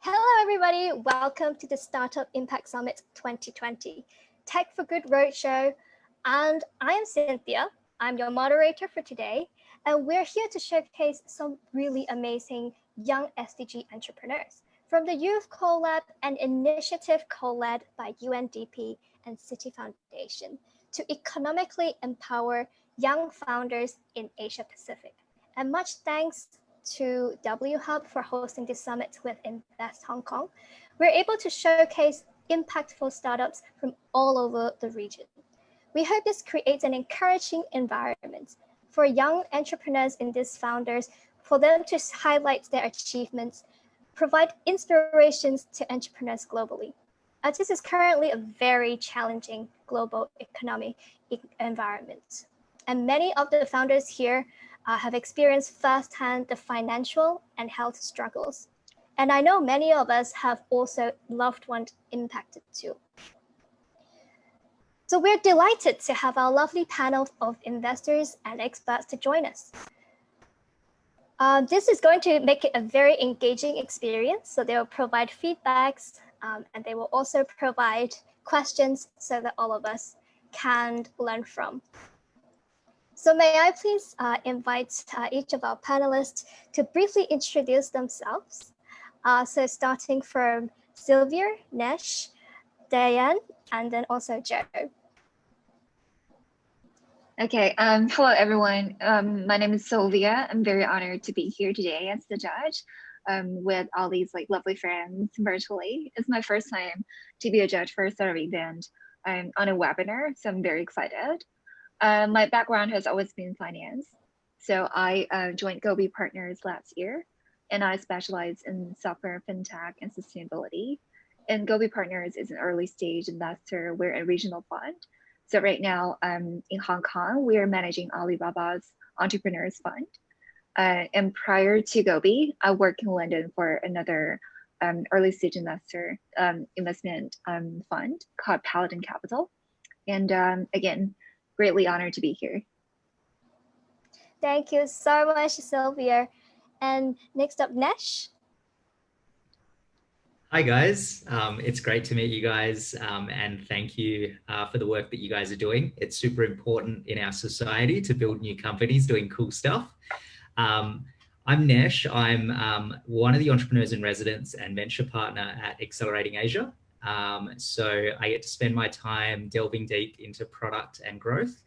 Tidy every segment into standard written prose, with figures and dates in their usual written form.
Hello, everybody. Welcome to the Startup Impact Summit 2020 Tech for Good Roadshow. And I am Cynthia. I'm your moderator for today. And we're here to showcase some really amazing young SDG entrepreneurs from the Youth Co-Lab, an initiative co-led by UNDP and City Foundation to economically empower young founders in Asia Pacific. And much thanks to WHub for hosting this summit with Invest Hong Kong. We're able to showcase impactful startups from all over the region. We hope this creates an encouraging environment for young entrepreneurs in these founders, for them to highlight their achievements, provide inspirations to entrepreneurs globally. As this is currently a very challenging global economic environment. And many of the founders here have experienced firsthand the financial and health struggles. And I know many of us have also loved ones impacted too. So we're delighted to have our lovely panel of investors and experts to join us. This is going to make it a very engaging experience. So they will provide feedbacks and they will also provide questions so that all of us can learn from. So may I please invite each of our panelists to briefly introduce themselves. So starting from Sylvia, Nesh, Diane, and then also Joe. Okay, hello everyone. My name is Sylvia. I'm very honored to be here today as the judge with all these lovely friends virtually. It's my first time to be a judge for a startup event on a webinar, so I'm very excited. My background has always been finance. So I joined Gobi Partners last year, and I specialize in software, fintech, and sustainability. And Gobi Partners is an early stage investor. We're a regional fund. So right now in Hong Kong, we are managing Alibaba's Entrepreneurs Fund. And prior to Gobi, I worked in London for another early stage investor investment fund called Paladin Capital. And again, greatly honored to be here. Thank you so much, Sylvia. And next up, Nesh. Hi guys, it's great to meet you guys and thank you for the work that you guys are doing. It's super important in our society to build new companies doing cool stuff. I'm Nesh. I'm one of the entrepreneurs in residence and venture partner at Accelerating Asia. So I get to spend my time delving deep into product and growth.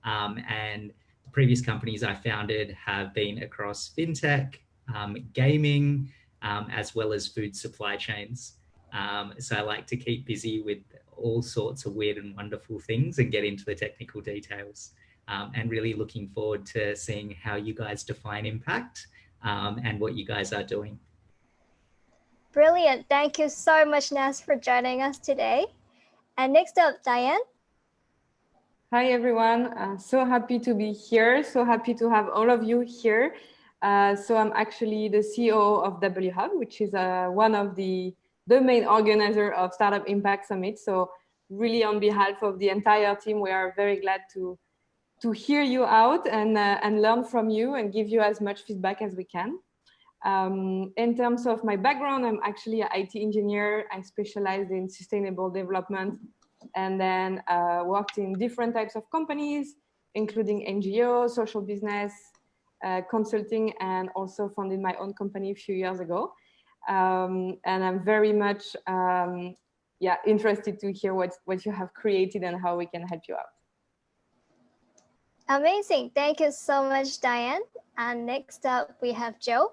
And the previous companies I founded have been across fintech, gaming, as well as food supply chains. So I like to keep busy with all sorts of weird and wonderful things and get into the technical details. And really looking forward to seeing how you guys define impact and what you guys are doing. Brilliant. Thank you so much, Nesh, for joining us today. And next up, Diane. Hi, everyone. So happy to be here. So happy to have all of you here. So I'm actually the CEO of WHub, which is one of the main organizer of Startup Impact Summit. So really on behalf of the entire team, we are very glad to hear you out and learn from you and give you as much feedback as we can. In terms of my background, I'm actually an IT engineer. I specialize in sustainable development and then worked in different types of companies, including NGO, social business, consulting, and also founded my own company a few years ago. And I'm very much interested to hear what you have created and how we can help you out. Amazing. Thank you so much, Diane. And next up, we have Joe.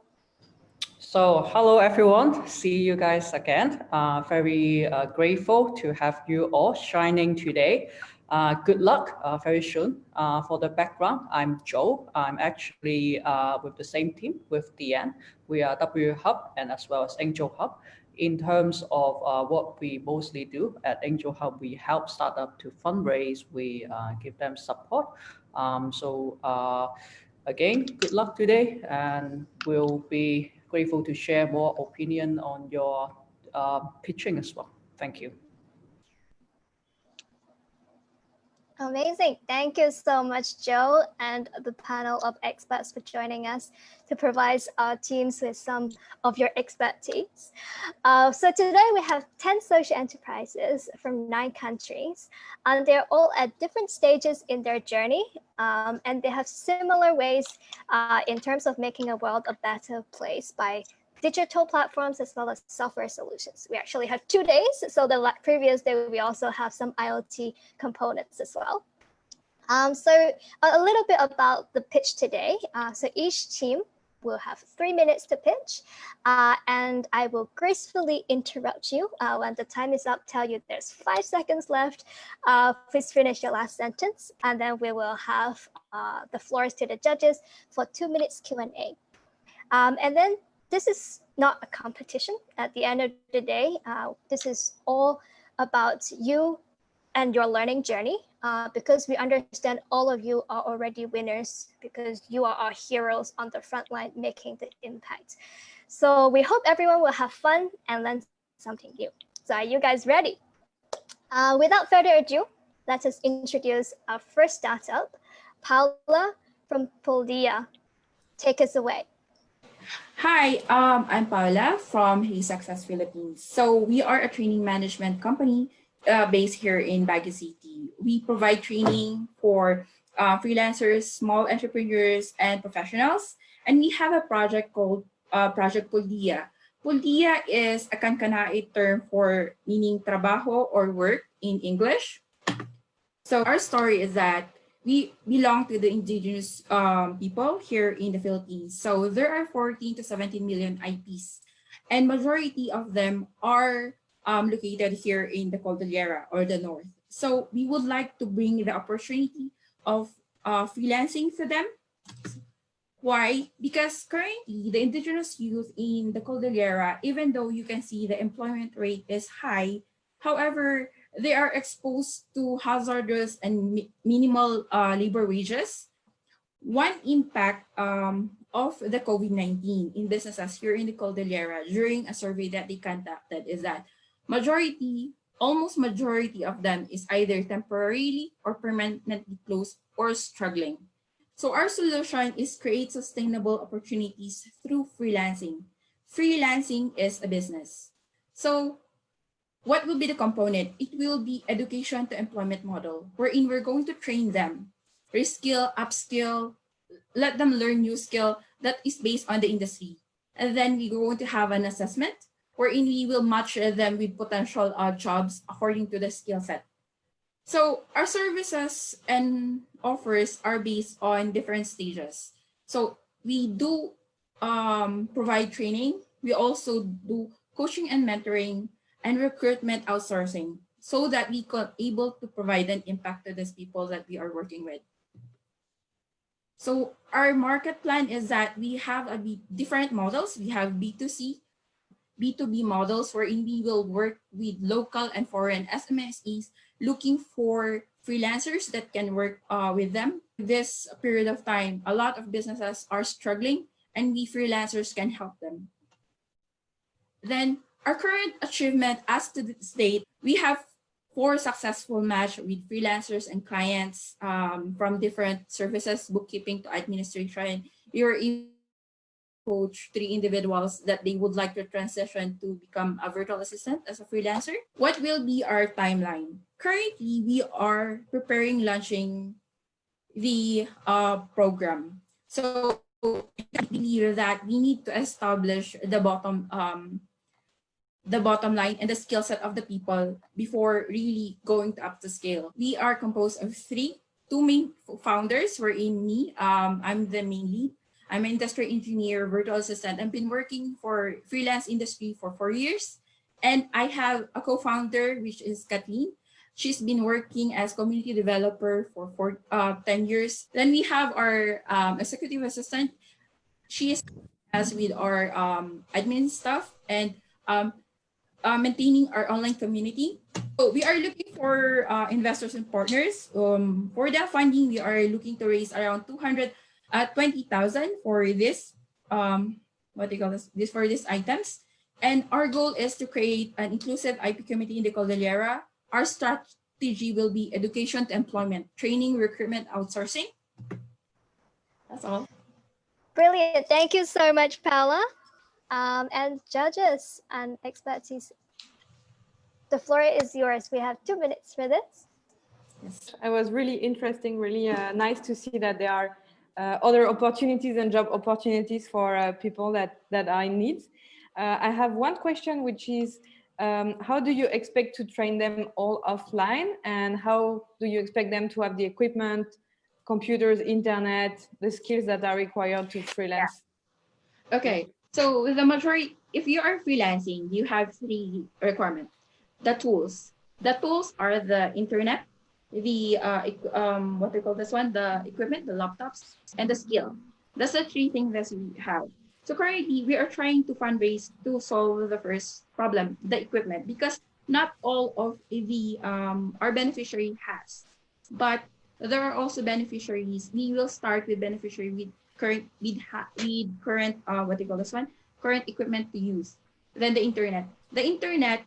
So hello, everyone. See you guys again. Very grateful to have you all shining today. Good luck very soon. For the background, I'm Joe. I'm actually with the same team with Diane. We are WHub and as well as AngelHub. In terms of what we mostly do at AngelHub, we help startups to fundraise. We give them support. Again, good luck today, and we'll be grateful to share more opinion on your pitching as well. Thank you. Amazing. Thank you so much, Joe, and the panel of experts for joining us to provide our teams with some of your expertise. So today we have 10 social enterprises from 9 countries, and they're all at different stages in their journey, and they have similar ways in terms of making a world a better place by digital platforms as well as software solutions. We actually have 2 days. So the previous day, we also have some IoT components as well. So a little bit about the pitch today. So each team will have 3 minutes to pitch, and I will gracefully interrupt you when the time is up, tell you there's 5 seconds left. Please finish your last sentence, and then we will have the floors to the judges for 2 minutes Q&A. And then this is not a competition. At the end of the day, this is all about you and your learning journey, because we understand all of you are already winners because you are our heroes on the front line making the impact. So we hope everyone will have fun and learn something new. So are you guys ready? Without further ado, let us introduce our first startup, Paula from Pur.Di.Ya. Take us away. Hi, I'm Paula from Hey Success Philippines. So we are a training management company based here in Baguio City. We provide training for freelancers, small entrepreneurs, and professionals. And we have a project called Project Pur.Di.Ya. Pur.Di.Ya is a Kankanai term for meaning trabaho or work in English. So our story is that we belong to the indigenous people here in the Philippines. So there are 14 to 17 million IPs, and majority of them are located here in the Cordillera or the north. So we would like to bring the opportunity of freelancing to them. Why? Because currently the indigenous youth in the Cordillera, even though you can see the employment rate is high, however, they are exposed to hazardous and minimal labor wages. One impact of the COVID-19 in businesses here in the Cordillera during a survey that they conducted is that almost majority of them is either temporarily or permanently closed or struggling. So our solution is create sustainable opportunities through freelancing. Freelancing is a business. So what will be the component? It will be education to employment model, wherein we're going to train them, reskill, upskill, let them learn new skill that is based on the industry. And then we're going to have an assessment, wherein we will match them with potential jobs according to the skill set. So our services and offers are based on different stages. So we do provide training. We also do coaching and mentoring and recruitment outsourcing so that we could able to provide an impact to these people that we are working with. So our market plan is that we have different models. We have B2C, B2B models wherein we will work with local and foreign SMSEs looking for freelancers that can work with them. This period of time, a lot of businesses are struggling and we freelancers can help them. Then our current achievement as to the state, we have 4 successful match with freelancers and clients from different services, bookkeeping to administration. We were able to coach 3 individuals that they would like to transition to become a virtual assistant as a freelancer. What will be our timeline? Currently, we are preparing launching the program. So I believe that we need to establish the bottom line and the skill set of the people before really going to up to scale. We are composed of 2 main founders. Wherein me, I'm the main lead. I'm an industrial engineer, virtual assistant. I've been working for freelance industry for 4 years. And I have a co-founder, which is Kathleen. She's been working as community developer for 10 years. Then we have our executive assistant. She is as with our admin stuff and maintaining our online community. So we are looking for investors and partners. For the funding, we are looking to raise around 220,000 for this, for these items. And our goal is to create an inclusive IP community in the Cordillera. Our strategy will be education to employment, training, recruitment, outsourcing. That's all. Brilliant. Thank you so much, Paula. And judges and expertise, the floor is yours. We have 2 minutes for this. Yes. It was really interesting, really nice to see that there are other opportunities and job opportunities for people that are in need. I have one question, which is, how do you expect to train them all offline, and how do you expect them to have the equipment, computers, internet, the skills that are required to freelance? Okay, so the majority, if you are freelancing, you have 3 requirements. The tools are the internet, the what they call this one, the equipment, the laptops, and the skill. That's the 3 things that we have. So currently we are trying to fundraise to solve the first problem, the equipment, because not all of the our beneficiary has, but there are also beneficiaries. We will start with beneficiary with current what they call this one, current equipment to use. Then the internet.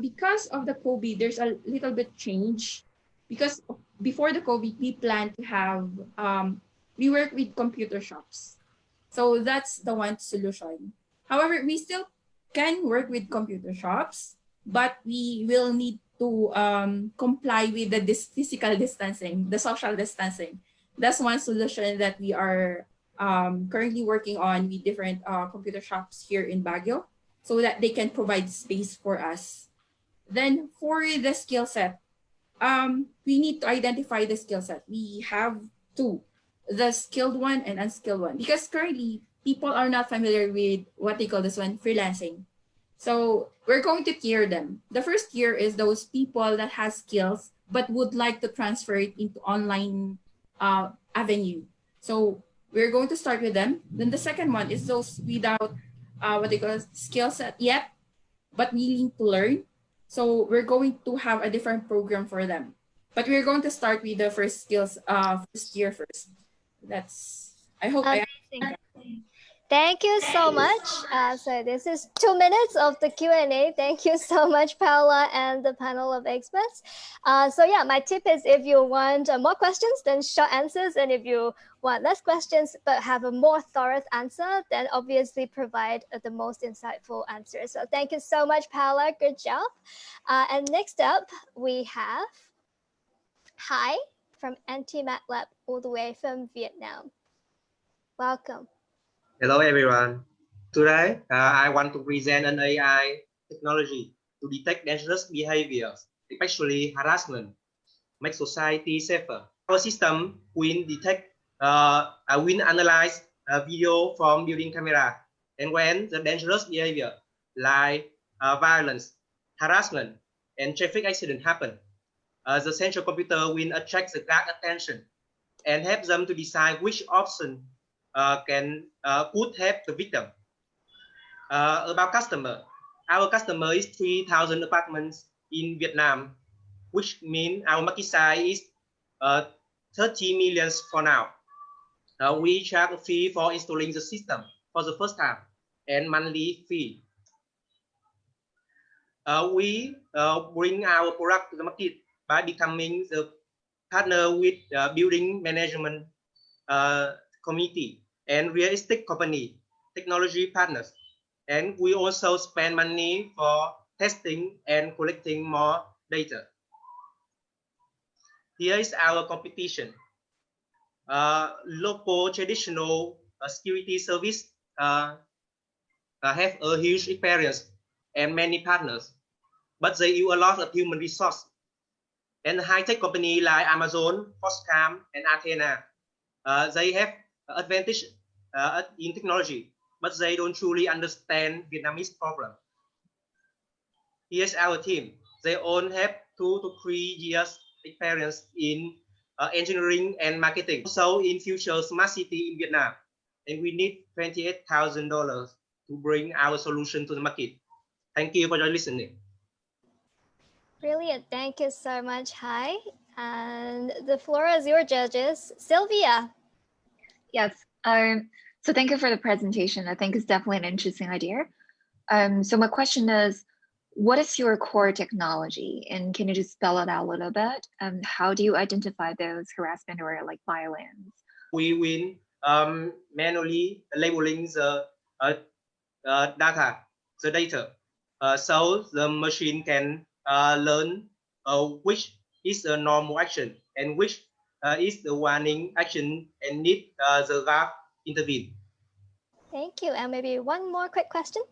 Because of the COVID, there's a little bit change, because before the COVID, we plan to have we work with computer shops. So that's the one solution. However, we still can work with computer shops, but we will need to comply with the physical distancing, the social distancing. That's one solution that we are currently working on with different computer shops here in Baguio, so that they can provide space for us. Then for the skill set, we need to identify the skill set. We have 2, the skilled one and unskilled one, because currently people are not familiar with what they call this one, freelancing. So we're going to tier them. The first tier is those people that has skills but would like to transfer it into online avenue. So we're going to start with them. Then the second one is those without what they call skill set yet, but willing to learn. So we're going to have a different program for them. But we're going to start with the first skills, first year first. That's, I hope. Amazing. Thank you so much. So this is 2 minutes of the Q&A. Thank you so much, Paula, and the panel of experts. So yeah, my tip is, if you want more questions, then short answers. And if you want less questions, but have a more thorough answer, then obviously provide the most insightful answer. So thank you so much, Paula. Good job. And next up, we have Hai from AntiMatlab, all the way from Viet Nam. Welcome. Hello everyone. Today I want to present an AI technology to detect dangerous behaviors, especially harassment, make society safer. Our system will detect, will analyze video from building camera, and when the dangerous behavior like violence, harassment, and traffic accident happen, the central computer will attract the guard attention and help them to decide which option could help the victim. About customer, our customer is 3,000 apartments in Viet Nam, which means our market size is 30 million for now. We charge a fee for installing the system for the first time and monthly fee. We bring our product to the market by becoming the partner with building management committee and real estate company, technology partners. And we also spend money for testing and collecting more data. Here is our competition. Local traditional security service have a huge experience and many partners, but they use a lot of human resource. And high-tech company like Amazon, Foxcam, and Athena, they have advantage in technology, but they don't truly understand Vietnamese problem. Here's our team. They all have 2 to 3 years experience in engineering and marketing. Also in future smart city in Vietnam, and we need $28,000 to bring our solution to the market. Thank you for your listening. Brilliant. Thank you so much, Hai. And the floor is your judges. Sylvia. Yes. So thank you for the presentation. I think it's definitely an interesting idea. So my question is, what is your core technology? And can you just spell it out a little bit? How do you identify those harassment or like violence? We will manually labeling the data, so the machine can learn which is a normal action and which is the warning action and need the gap intervene. Thank you. And maybe one more quick question.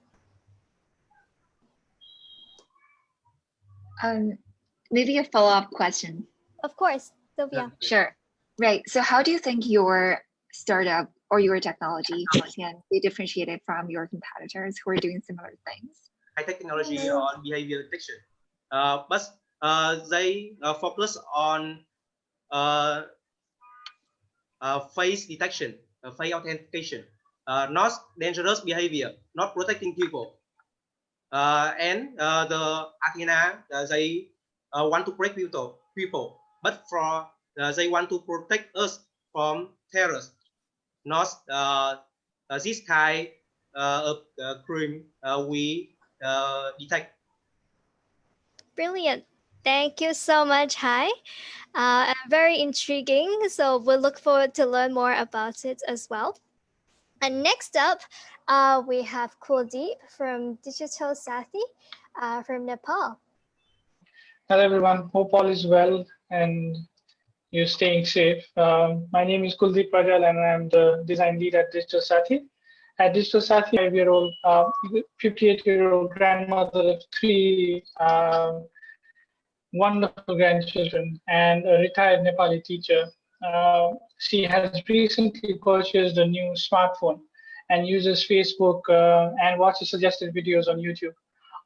Maybe a follow-up question. Of course, Sylvia. Sure. Right. So how do you think your startup or your technology can be differentiated from your competitors who are doing similar things? High technology on behavior detection, but they focus on face detection, face authentication, not dangerous behavior, not protecting people. And the Athena, they want to break people, but for they want to protect us from terrorists, not this kind of crime we detect. Brilliant. Thank you so much, Hai. Very intriguing. So we'll look forward to learn more about it as well. And next up, we have Kuldeep from Digital Saathi from Nepal. Hello everyone, hope all is well and you're staying safe. My name is Kuldeep Rajal and I'm the design lead at Digital Saathi. At Digital Saathi, 5-year-old, 58-year-old grandmother of 3 wonderful grandchildren and a retired Nepali teacher. She has recently purchased a new smartphone and uses Facebook and watches suggested videos on YouTube.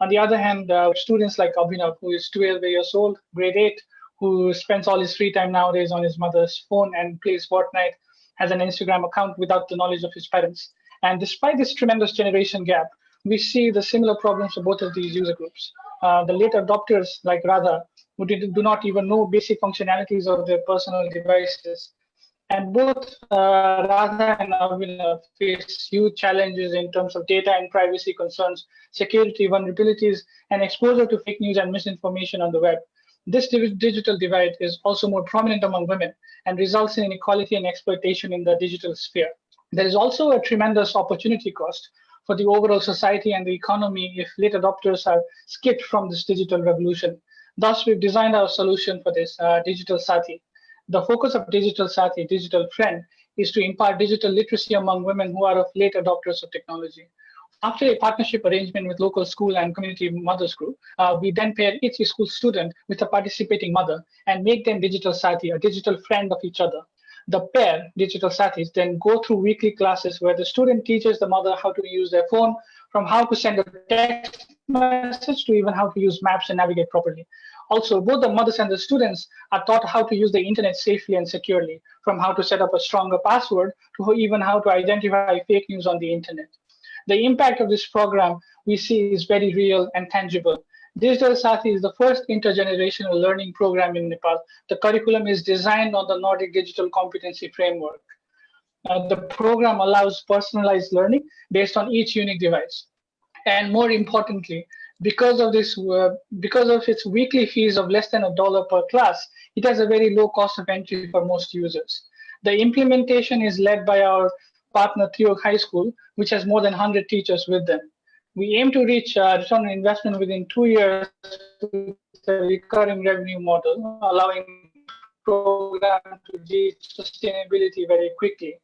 On the other hand, students like Abhinav, who is 12 years old, grade 8, who spends all his free time nowadays on his mother's phone and plays Fortnite, has an Instagram account without the knowledge of his parents. And despite this tremendous generation gap, we see the similar problems for both of these user groups. The late adopters like Radha, who do not even know basic functionalities of their personal devices. And both Radha and Abhinav face huge challenges in terms of data and privacy concerns, security vulnerabilities, and exposure to fake news and misinformation on the web. This digital divide is also more prominent among women and results in inequality and exploitation in the digital sphere. There is also a tremendous opportunity cost for the overall society and the economy if late adopters are skipped from this digital revolution. Thus, we've designed our solution for this, Digital Saathi. The focus of Digital Saathi, Digital Friend, is to impart digital literacy among women who are of late adopters of technology. After a partnership arrangement with local school and community mothers group, we then pair each school student with a participating mother and make them Digital Saathi, a digital friend of each other. The pair, Digital Saathis, then go through weekly classes where the student teaches the mother how to use their phone, from how to send a text message to even how to use maps and navigate properly. Also, both the mothers and the students are taught how to use the internet safely and securely, from how to set up a stronger password to even how to identify fake news on the internet. The impact of this program we see is very real and tangible. Digital Saathi is the first intergenerational learning program in Nepal. The curriculum is designed on the Nordic Digital Competency Framework. The program allows personalized learning based on each unique device. And more importantly, because of its weekly fees of less than $1 per class, it has a very low cost of entry for most users. The implementation is led by our partner Theo High School, which has more than 100 teachers with them. We aim to reach return on investment within 2 years with a recurring revenue model, allowing the program to reach sustainability very quickly.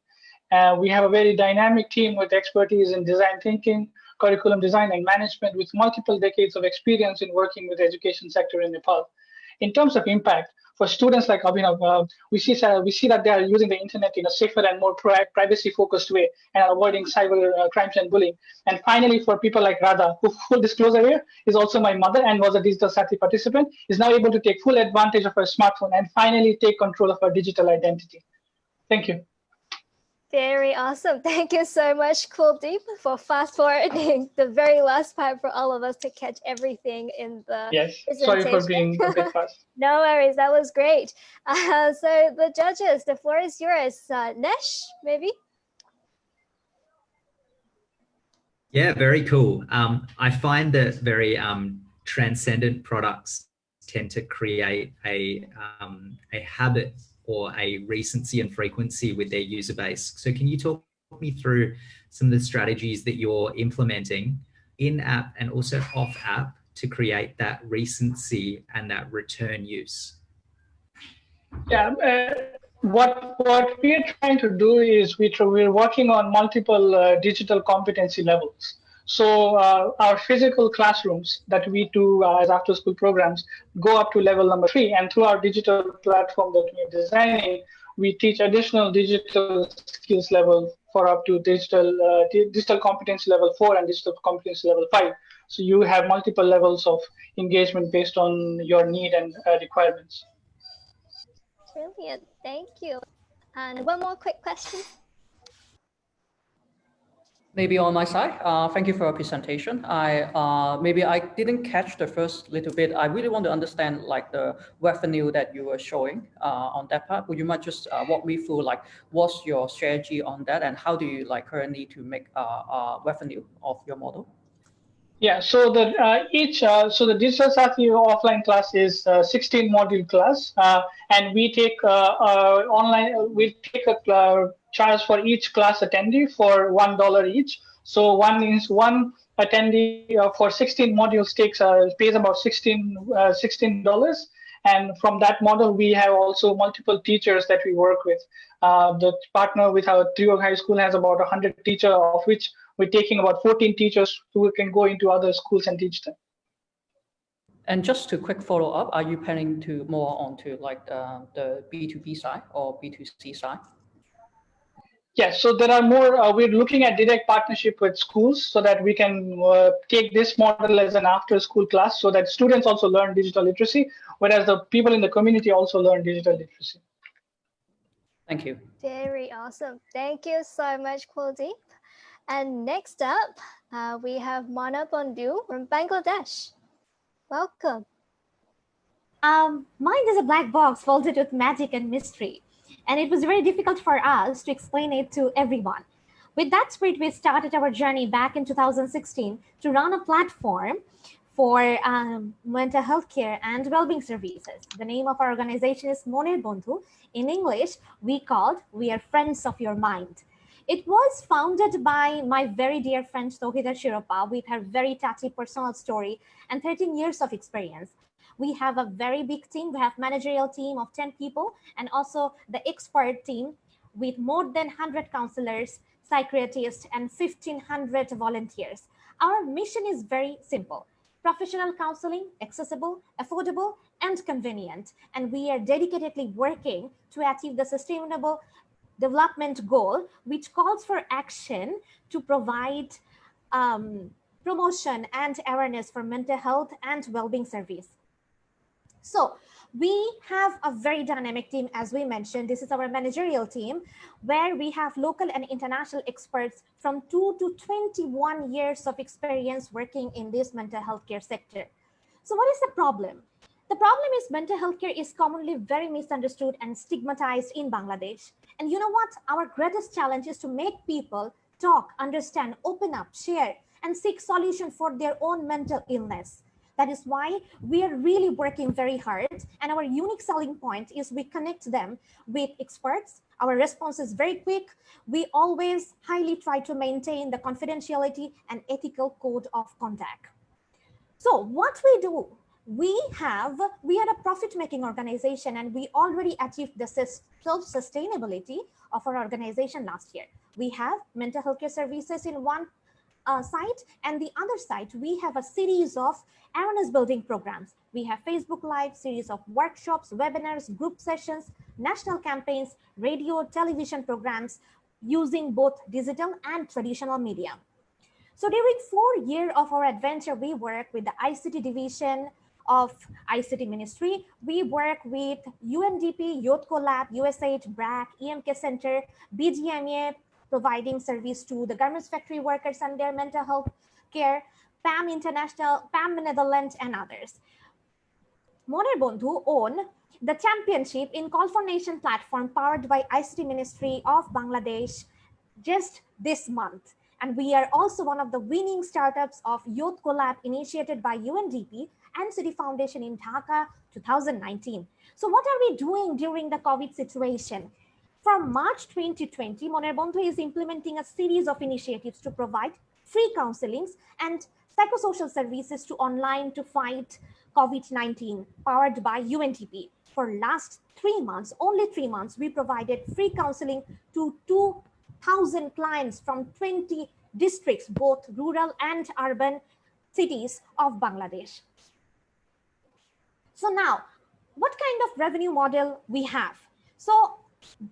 We have a very dynamic team with expertise in design thinking, curriculum design, and management with multiple decades of experience in working with the education sector in Nepal. In terms of impact, for students like Abhinav, we see that they are using the internet in a safer and more privacy-focused way and are avoiding cyber crimes and bullying. And finally, for people like Radha, who, full disclosure here, is also my mother and was a Digital Saathi participant, is now able to take full advantage of her smartphone and finally take control of her digital identity. Thank you. Very awesome. Thank you so much, Kuldeep, for fast forwarding the very last part for all of us to catch everything in the presentation. Sorry for being a bit fast. No worries, that was great. So the judges, the floor is yours. Nesh, maybe? Yeah, very cool. I find that very transcendent products tend to create a habit or a recency and frequency with their user base. So can you talk me through some of the strategies that you're implementing in-app and also off-app to create that recency and that return use? Yeah, what we are trying to do is we're working on multiple digital competency levels. So our physical classrooms that we do as after-school programs go up to level number 3, and through our digital platform that we're designing, we teach additional digital skills level for up to digital competency level 4 and digital competency level 5. So you have multiple levels of engagement based on your need and requirements. Brilliant, thank you. And one more quick question. Maybe on my side, thank you for your presentation. Maybe I didn't catch the first little bit. I really want to understand like the revenue that you were showing on that part. Would you mind just walk me through like what's your strategy on that and how do you like currently to make revenue of your model? Yeah, so the so the digital Saathi offline class is 16 module class, and we take online. We take a charge for each class attendee for $1 each. So one attendee for 16 modules pays about $16. And from that model, we have also multiple teachers that we work with. The partner with our Trio High School has about 100 teachers, of which we're taking about 14 teachers who can go into other schools and teach them. And just to quick follow up, are you planning to more onto like the B2B side or B2C side? Yes, so there are more, we're looking at direct partnership with schools so that we can take this model as an after school class so that students also learn digital literacy, whereas the people in the community also learn digital literacy. Thank you. Very awesome. Thank you so much, Kuldeep. And next up, we have Bondhu from Bangladesh. Welcome. Mind is a black box folded with magic and mystery, and it was very difficult for us to explain it to everyone. With that spirit, we started our journey back in 2016 to run a platform for mental health care and well-being services. The name of our organization is Moner Bondhu. In English, we are Friends of Your Mind. It was founded by my very dear friend Tohida Shiropa with her very touchy personal story and 13 years of experience. We have a very big team. We have managerial team of 10 people and also the expert team with more than 100 counselors, psychiatrists, and 1,500 volunteers. Our mission is very simple. Professional counseling, accessible, affordable, and convenient. And we are dedicatedly working to achieve the sustainable development goal, which calls for action to provide promotion and awareness for mental health and well-being service. So we have a very dynamic team, as we mentioned. This is our managerial team, where we have local and international experts from 2 to 21 years of experience working in this mental health care sector. So what is the problem? The problem is mental health care is commonly very misunderstood and stigmatized in Bangladesh. And you know what? Our greatest challenge is to make people talk, understand, open up, share, and seek solution for their own mental illness. That is why we are really working very hard. And our unique selling point is we connect them with experts. Our response is very quick. We always highly try to maintain the confidentiality and ethical code of conduct. So what we do, we are a profit-making organization, and we already achieved the self-sustainability of our organization last year. We have mental health care services in one site, and the other site, we have a series of awareness building programs. We have Facebook Live, series of workshops, webinars, group sessions, national campaigns, radio, television programs using both digital and traditional media. So during 4 years of our adventure, we work with the ICT division of ICT Ministry. We work with UNDP, Yotco Lab, USAID, BRAC, EMK Center, BGMA, providing service to the garments factory workers and their mental health care, PAM International, PAM Netherlands, and others. Moner Bondhu won the championship in Call for Nation platform powered by ICT Ministry of Bangladesh just this month. And we are also one of the winning startups of Youth Collab initiated by UNDP and City Foundation in Dhaka 2019. So what are we doing during the COVID situation? From March 2020, Moner Bondhu is implementing a series of initiatives to provide free counselings and psychosocial services to online to fight COVID-19 powered by UNDP. For last 3 months, only 3 months, we provided free counseling to 2,000 clients from 20 districts, both rural and urban cities of Bangladesh. So now, what kind of revenue model we have? So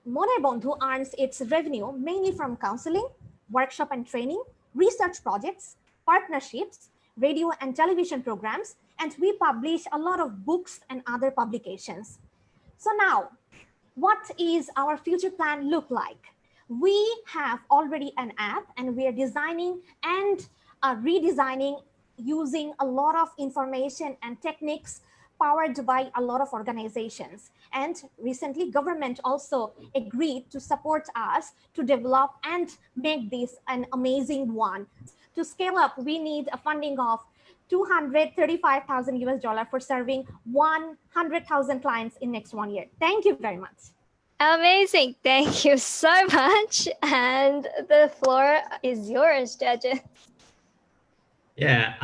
Moner Bondhu earns its revenue mainly from counseling, workshop and training, research projects, partnerships, radio and television programs, and we publish a lot of books and other publications. So now, what is our future plan look like? We have already an app and we are designing and redesigning using a lot of information and techniques powered by a lot of organizations. And recently government also agreed to support us to develop and make this an amazing one. To scale up, we need a funding of $235,000 US for serving 100,000 clients in next 1 year. Thank you very much. Amazing. Thank you so much. And the floor is yours, judges. Yeah,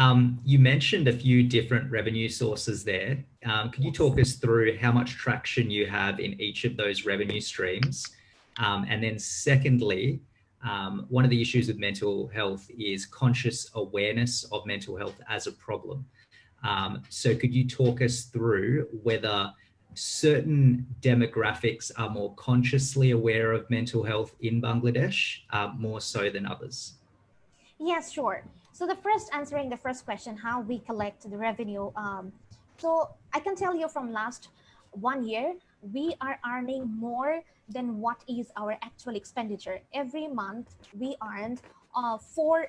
you mentioned a few different revenue sources there. Could you talk us through how much traction you have in each of those revenue streams? And then secondly, one of the issues with mental health is conscious awareness of mental health as a problem. So could you talk us through whether certain demographics are more consciously aware of mental health in Bangladesh, more so than others? Yes, sure. So answering the first question, how we collect the revenue. So I can tell you from last 1 year, we are earning more than what is our actual expenditure. Every month we earned 4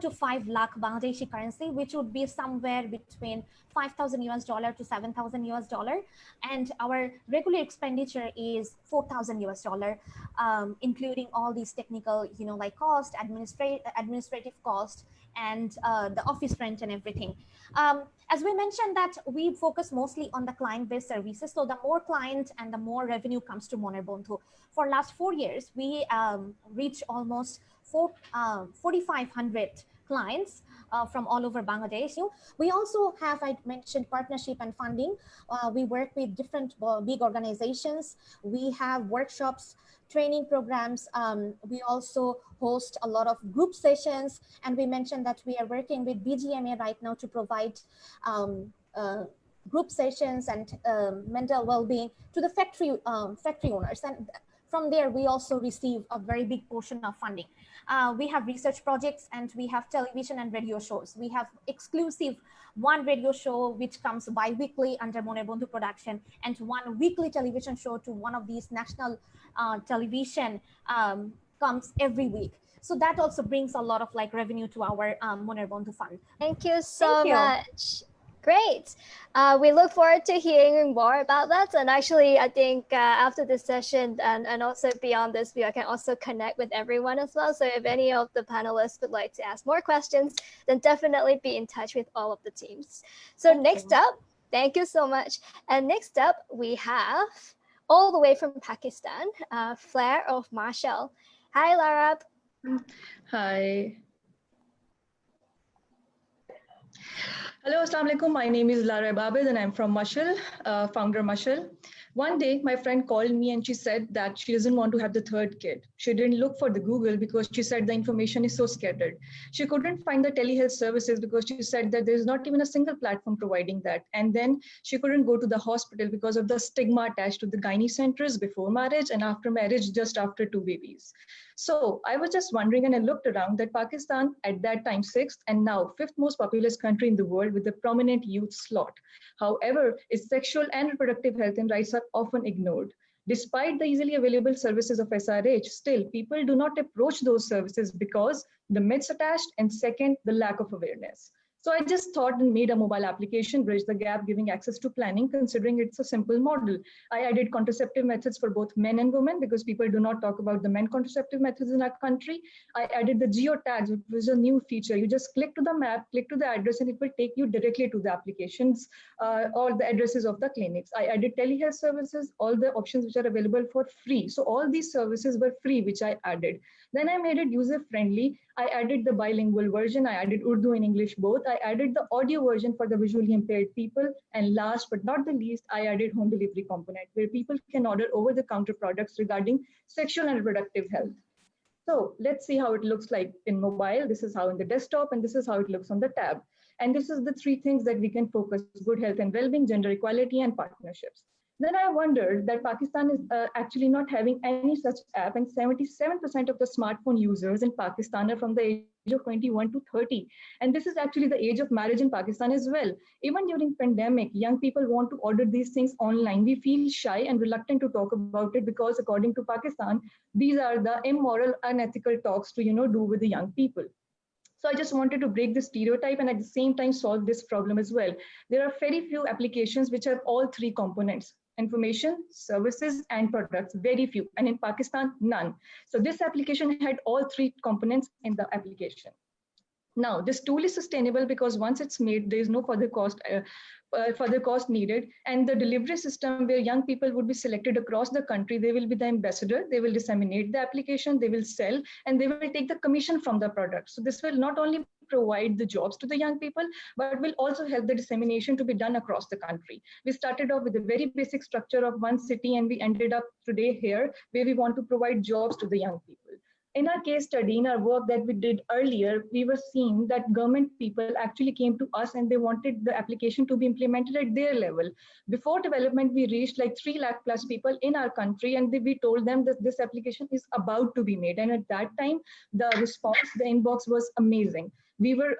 to 5 lakh Bangladeshi currency, which would be somewhere between $5,000 US to $7,000 US, and our regular expenditure is $4,000 US, including all these technical, like cost, administrative cost, and the office rent and everything. As we mentioned that we focus mostly on the client-based services, so the more clients and the more revenue comes to Moner Bondhu. For last 4 years, we reached almost 4,500 clients from all over Bangladesh. We also have, I mentioned, partnership and funding. We work with different big organizations. We have workshops, training programs. We also host a lot of group sessions. And we mentioned that we are working with BGMA right now to provide group sessions and mental well-being to the factory owners. And from there, we also receive a very big portion of funding. We have research projects and we have television and radio shows. We have exclusive one radio show which comes bi-weekly under Moner Bondhu production, and one weekly television show to one of these national television comes every week. So that also brings a lot of revenue to our Moner Bondhu fund. Thank you so much. Great. We look forward to hearing more about that. And actually, I think after this session and also beyond this, we can also connect with everyone as well. So if any of the panelists would like to ask more questions, then definitely be in touch with all of the teams. So next up, thank you so much. And next up, we have all the way from Pakistan, Flair of MASHAL. Hi, Lara. Hi. Hello, Assalamu alaikum. My name is Lara Abed and I'm from MASHAL, founder MASHAL. One day, my friend called me and she said that she doesn't want to have the third kid. She didn't look for the Google because she said the information is so scattered. She couldn't find the telehealth services because she said that there's not even a single platform providing that. And then she couldn't go to the hospital because of the stigma attached to the gynae centers before marriage and after marriage, just after 2 babies. So I was just wondering, and I looked around that Pakistan at that time 6th and now 5th most populous country in the world with a prominent youth slot. However, its sexual and reproductive health and rights are often ignored. Despite the easily available services of SRH, still people do not approach those services because the myths attached, and second, the lack of awareness. So I just thought and made a mobile application, bridge the gap, giving access to planning, considering it's a simple model. I added contraceptive methods for both men and women because people do not talk about the men contraceptive methods in our country. I added the geo tags, which was a new feature. You just click to the map, click to the address, and it will take you directly to the applications or the addresses of the clinics. I added telehealth services, all the options which are available for free. So all these services were free, which I added. Then I made it user-friendly. I added the bilingual version. I added Urdu and English both. I added the audio version for the visually impaired people. And last but not the least, I added home delivery component where people can order over-the-counter products regarding sexual and reproductive health. So let's see how it looks like in mobile. This is how in the desktop, and this is how it looks on the tab. And this is the three things that we can focus: good health and well-being, gender equality, and partnerships. Then I wondered that Pakistan is actually not having any such app, and 77% of the smartphone users in Pakistan are from the age of 21 to 30. And this is actually the age of marriage in Pakistan as well. Even during pandemic, young people want to order these things online. We feel shy and reluctant to talk about it because according to Pakistan, these are the immoral, unethical talks to, do with the young people. So I just wanted to break this stereotype and at the same time solve this problem as well. There are very few applications which have all three components: information, services, and products, very few. And in Pakistan, none. So this application had all three components in the application. Now, this tool is sustainable because once it's made, there is no further cost needed. And the delivery system where young people would be selected across the country, they will be the ambassador, they will disseminate the application, they will sell, and they will take the commission from the product. So this will not only provide the jobs to the young people, but will also help the dissemination to be done across the country. We started off with a very basic structure of one city, and we ended up today here where we want to provide jobs to the young people. In our case study, in our work that we did earlier, we were seeing that government people actually came to us and they wanted the application to be implemented at their level. Before development, we reached like 3 lakh plus people in our country, and we told them that this application is about to be made. And at that time, the response, the inbox was amazing. We were,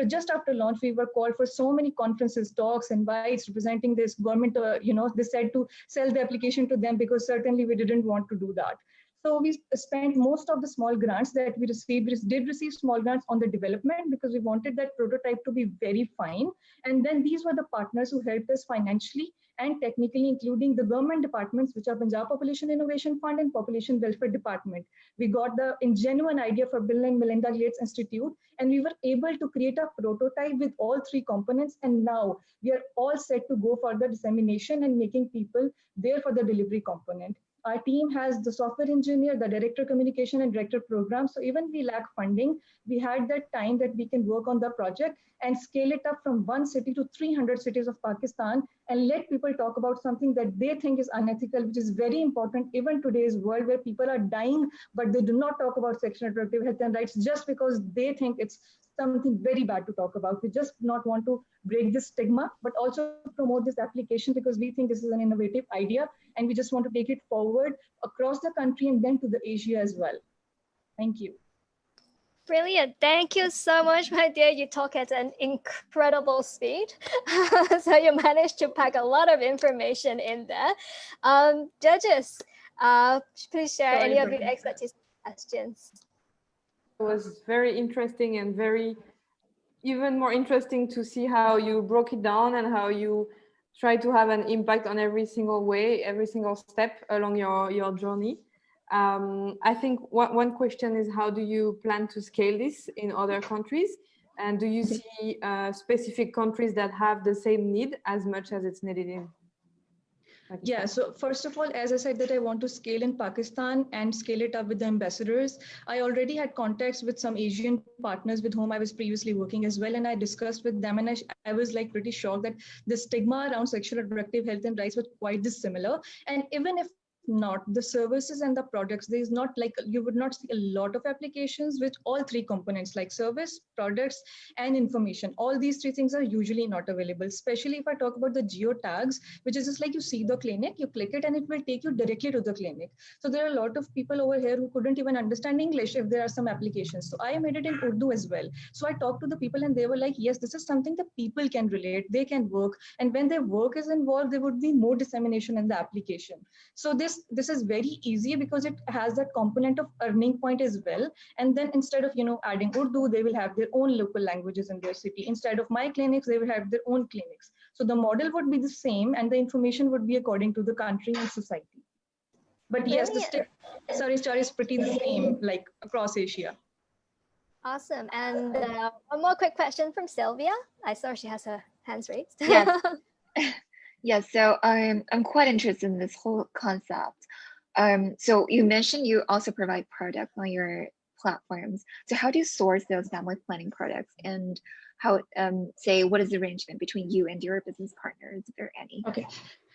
just after launch, we were called for so many conferences, talks, invites representing this government. They said to sell the application to them because certainly we didn't want to do that. So we spent most of the small grants that we received. We did receive small grants on the development because we wanted that prototype to be very fine. And then these were the partners who helped us financially and technically, including the government departments, which are Punjab Population Innovation Fund and Population Welfare Department. We got the genuine idea for Bill and Melinda Gates Institute, and we were able to create a prototype with all three components. And now we are all set to go for the dissemination and making people there for the delivery component. Our team has the software engineer, the director communication, and director program. So even we lack funding, we had that time that we can work on the project and scale it up from 1 city to 300 cities of Pakistan and let people talk about something that they think is unethical, which is very important even today's world where people are dying, but they do not talk about sexual and reproductive health and rights just because they think it's something very bad to talk about. We just not want to break this stigma, but also promote this application because we think this is an innovative idea and we just want to take it forward across the country and then to the Asia as well. Thank you. Brilliant. Thank you so much, my dear. You talk at an incredible speed. So you managed to pack a lot of information in there. Judges, please share any of your expertise questions. It was very interesting and even more interesting to see how you broke it down and how you try to have an impact on every single step along your journey. I think one question is, how do you plan to scale this in other countries? And do you see specific countries that have the same need as much as it's needed in Pakistan? Yeah, so first of all, as I said that I want to scale in Pakistan and scale it up with the ambassadors. I already had contacts with some Asian partners with whom I was previously working as well. And I discussed with them and I was like pretty shocked that the stigma around sexual and reproductive health and rights was quite dissimilar. And even if not, the services and the products, there is not like, you would not see a lot of applications with all three components like service, products, and information. All these three things are usually not available, especially if I talk about the geo tags, which is just like you see the clinic, you click it and it will take you directly to the clinic. So there are a lot of people over here who couldn't even understand English if there are some applications. So I made it in Urdu as well. So I talked to the people and they were like, yes, this is something that people can relate, they can work. And when their work is involved, there would be more dissemination in the application. So this this is very easy because it has that component of earning point as well. And then instead of adding Urdu, they will have their own local languages in their city. Instead of my clinics, they will have their own clinics. So the model would be the same, and the information would be according to the country and society. But yes, the service charge is pretty the same like across Asia. Awesome. And one more quick question from Sylvia. I saw she has her hands raised. Yes. Yes, so I'm quite interested in this whole concept. So you mentioned you also provide products on your platforms. So how do you source those family planning products, and how say what is the arrangement between you and your business partners, if there are any? Okay.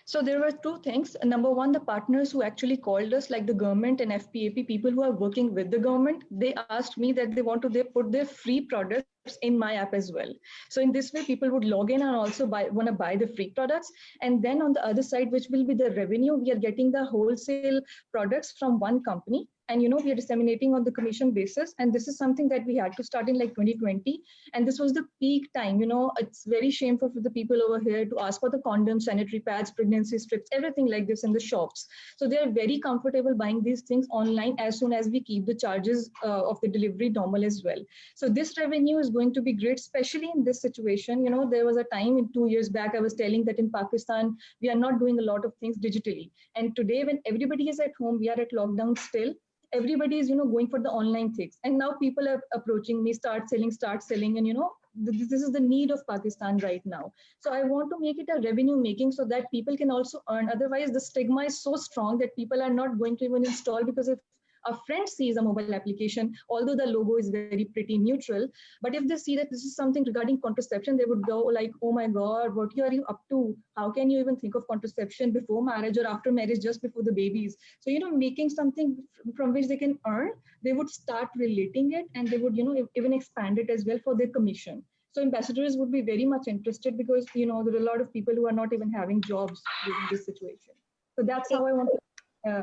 So there were two things. Number one, the partners who actually called us, like the government and FPAP, people who are working with the government, they asked me that they want to put their free products in my app as well. So in this way, people would log in and also want to buy the free products. And then on the other side, which will be the revenue, we are getting the wholesale products from one company. And we are disseminating on the commission basis. And this is something that we had to start in like 2020. And this was the peak time. It's very shameful for the people over here to ask for the condoms, sanitary pads, pregnancy strips, everything like this in the shops. So they are very comfortable buying these things online as soon as we keep the charges of the delivery normal as well. So this revenue is going to be great, especially in this situation. There was a time in 2 years back, I was telling that in Pakistan, we are not doing a lot of things digitally. And today, when everybody is at home, we are at lockdown still. Everybody is, going for the online things. And now people are approaching me, start selling. And, this is the need of Pakistan right now. So I want to make it a revenue making so that people can also earn. Otherwise, the stigma is so strong that people are not going to even install, because if a friend sees a mobile application, although the logo is very pretty neutral, but if they see that this is something regarding contraception, they would go like, oh my God, what are you up to? How can you even think of contraception before marriage or after marriage, just before the babies? So, making something from which they can earn, they would start relating it, and they would, even expand it as well for their commission. So ambassadors would be very much interested, because, there are a lot of people who are not even having jobs during this situation. So that's how I want to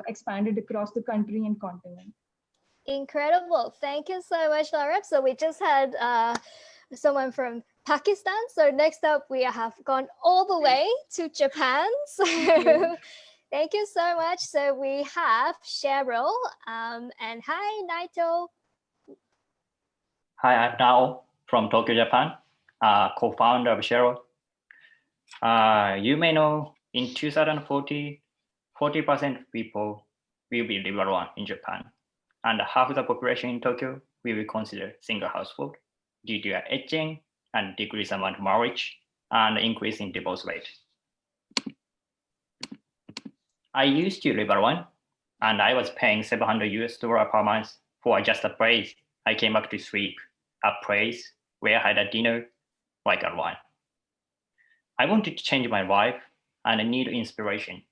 expanded across the country and continent. Incredible. Thank you so much, Laura. So we just had someone from Pakistan. So next up, we have gone all the way to Japan. So thank you so much. So we have ShareRo. And hi, Naito. Hi, I'm Nao from Tokyo, Japan, co-founder of ShareRo. You may know in 2040, 40% of people will be level 1 in Japan, and half the population in Tokyo will be considered single household due to aging and decreased amount of marriage and increasing divorce rate. I used to level 1, and I was paying $700 per month for just a place. I came back to sleep, a place where I had a dinner like a one. I wanted to change my life and I need inspiration.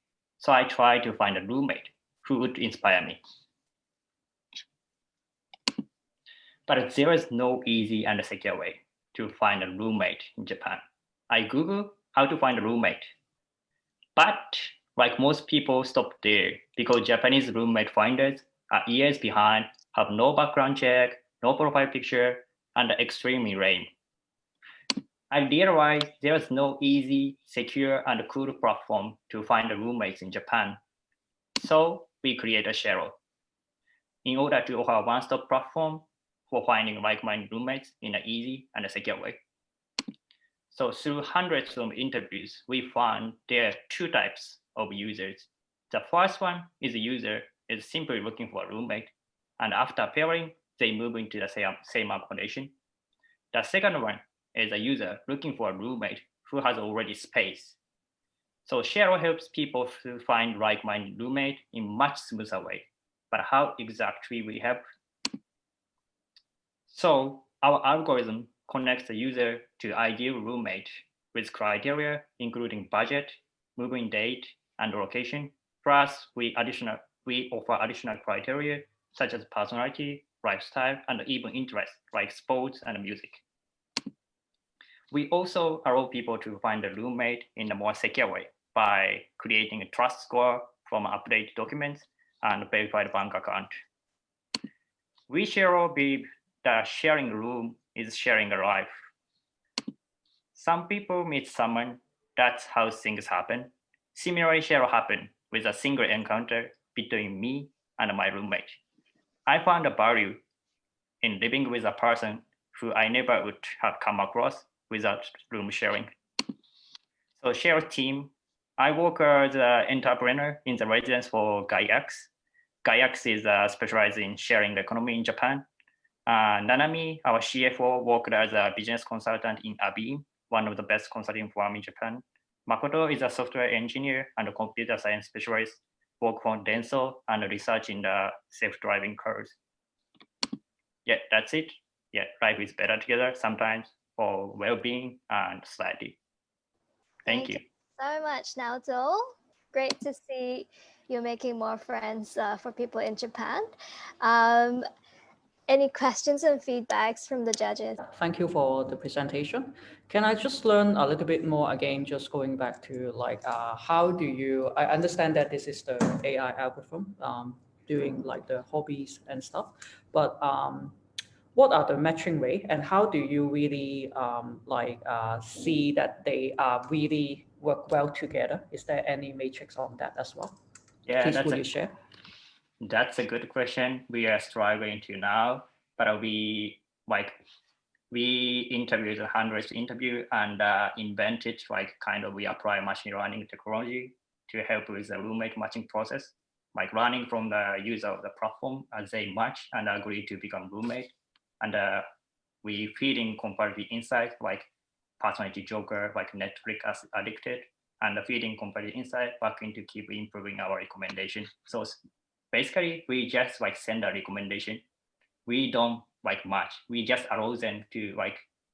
So I tried to find a roommate who would inspire me. But there is no easy and secure way to find a roommate in Japan. I Googled how to find a roommate. But like most people stopped there because Japanese roommate finders are years behind, have no background check, no profile picture, and are extremely lame. I realized there is no easy, secure, and cool platform to find roommates in Japan. So we created ShareRo in order to offer a one-stop platform for finding like-minded roommates in an easy and a secure way. So through hundreds of interviews, we found there are two types of users. The first one is a user is simply looking for a roommate, and after pairing, they move into the same accommodation. The second one is a user looking for a roommate who has already space. So ShareRo helps people to find like-minded roommate in much smoother way. But how exactly we help? So our algorithm connects the user to ideal roommate with criteria including budget, moving date, and location. Plus, we offer additional criteria such as personality, lifestyle, and even interests like sports and music. We also allow people to find a roommate in a more secure way by creating a trust score from updated documents and verified bank account. We ShareRo believe that sharing a room is sharing a life. Some people meet someone, that's how things happen. Similarly, ShareRo happened with a single encounter between me and my roommate. I found a value in living with a person who I never would have come across without room sharing. So share team, I work as an entrepreneur in the residence for GaiX. GaiX is specialized in sharing the economy in Japan. Nanami, our CFO, worked as a business consultant in Abim, one of the best consulting firms in Japan. Makoto is a software engineer and a computer science specialist, work for Denso and research in the self-driving cars. Yeah, that's it. Yeah, life is better together sometimes for well-being and society. Thank you so much, Naoto. Great to see you making more friends for people in Japan. Any questions and feedbacks from the judges? Thank you for the presentation. Can I just learn a little bit more again, just going back to like, how do you, I understand that this is the AI algorithm doing like the hobbies and stuff, but what are the matching rate and how do you really see that they really work well together? Is there any matrix on that as well? Yeah, Please, will you share? That's a good question. We are striving to now, but we interviewed hundreds of interviews and invented we apply machine learning technology to help with the roommate matching process, like learning from the user of the platform as they match and agree to become roommate. And we feed in comparative insights like personality joker, like Netflix addicted, and feeding comparative insight back into keep improving our recommendation. So basically, we just send a recommendation. We don't match. We just allow them to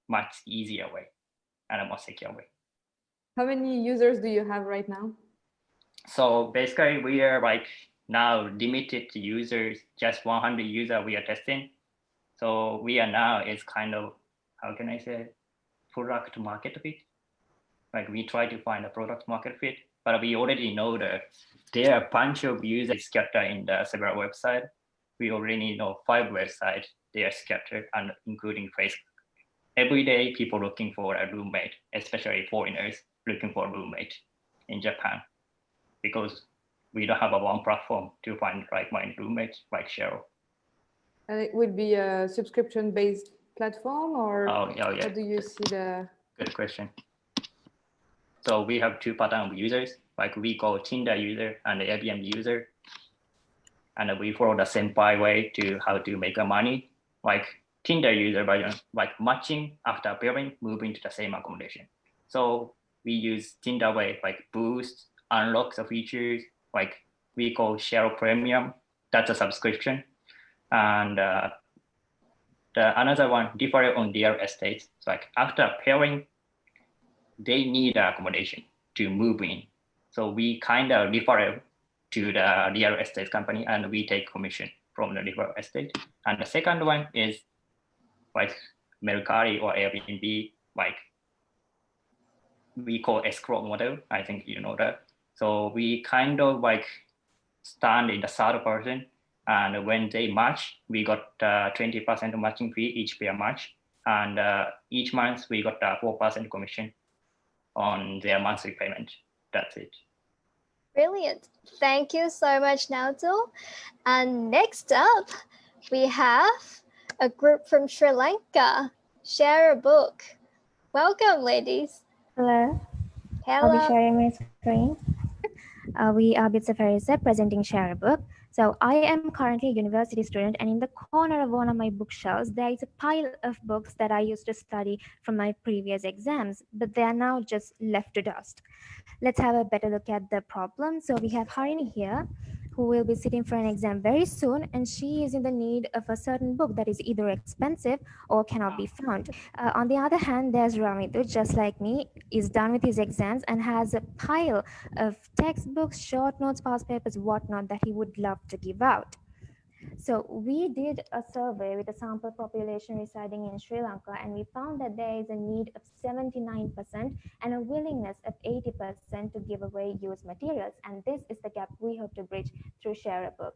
match easier way and a more secure way. How many users do you have right now? So basically, we are now limited to users, just 100 users we are testing. So we are now is kind of, how can I say, product market fit. We try to find a product market fit, but we already know that there are a bunch of users scattered in the several websites. We already know 5 websites, they are scattered and including Facebook. Every day, people looking for a roommate, especially foreigners looking for a roommate in Japan, because we don't have a one platform to find like-minded roommates like ShareRo. And it would be a subscription-based platform, or how do you see the? Good question. So we have 2 patterns of users, we call Tinder user and the Airbnb user. And we follow the same way to how to make money. Tinder user version, matching after pairing, moving to the same accommodation. So we use Tinder way, boost, unlock the features, we call ShareRo Premium. That's a subscription. And the another one, different on real estate. So after pairing, they need accommodation to move in. So we kind of refer to the real estate company and we take commission from the real estate. And the second one is Mercari or Airbnb, we call escrow model. I think you know that. So we kind of stand in the third person, and when they match, we got 20% matching fee each pair match. And each month we got 4% commission on their monthly payment. That's it. Brilliant. Thank you so much, Naoto. And next up, we have a group from Sri Lanka. Share a book. Welcome, ladies. Hello. Hello. I'll be sharing my screen. We are Bit Safarisa presenting Share a Book. So I am currently a university student, and in the corner of one of my bookshelves, there is a pile of books that I used to study from my previous exams, but they are now just left to dust. Let's have a better look at the problem. So we have Harini here, who will be sitting for an exam very soon, and she is in the need of a certain book that is either expensive or cannot be found. On the other hand, there's Ramitu, just like me, is done with his exams and has a pile of textbooks, short notes, past papers, whatnot that he would love to give out. So we did a survey with a sample population residing in Sri Lanka, and we found that there is a need of 79% and a willingness of 80% to give away used materials. And this is the gap we hope to bridge through Share a Book.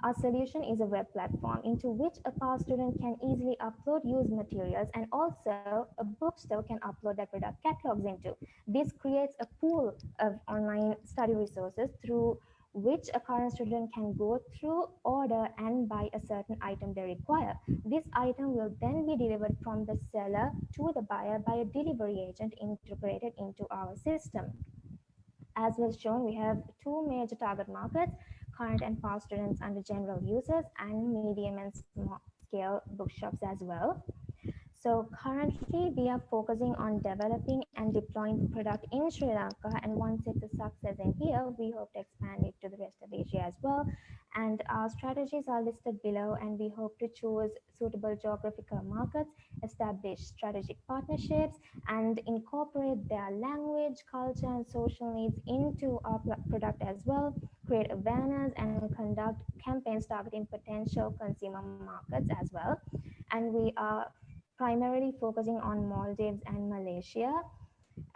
Our solution is a web platform into which a PAR student can easily upload used materials, and also a bookstore can upload their product catalogs into. This creates a pool of online study resources through which a current student can go through, order, and buy a certain item they require. This item will then be delivered from the seller to the buyer by a delivery agent integrated into our system. As was shown, we have two major target markets, current and past students under general users, and medium and small scale bookshops as well. So currently we are focusing on developing and deploying the product in Sri Lanka, and once it's a success in here, we hope to expand it to the rest of Asia as well. And our strategies are listed below, and we hope to choose suitable geographical markets, establish strategic partnerships, and incorporate their language, culture, and social needs into our product as well, create awareness, and conduct campaigns targeting potential consumer markets as well. And we are primarily focusing on Maldives and Malaysia.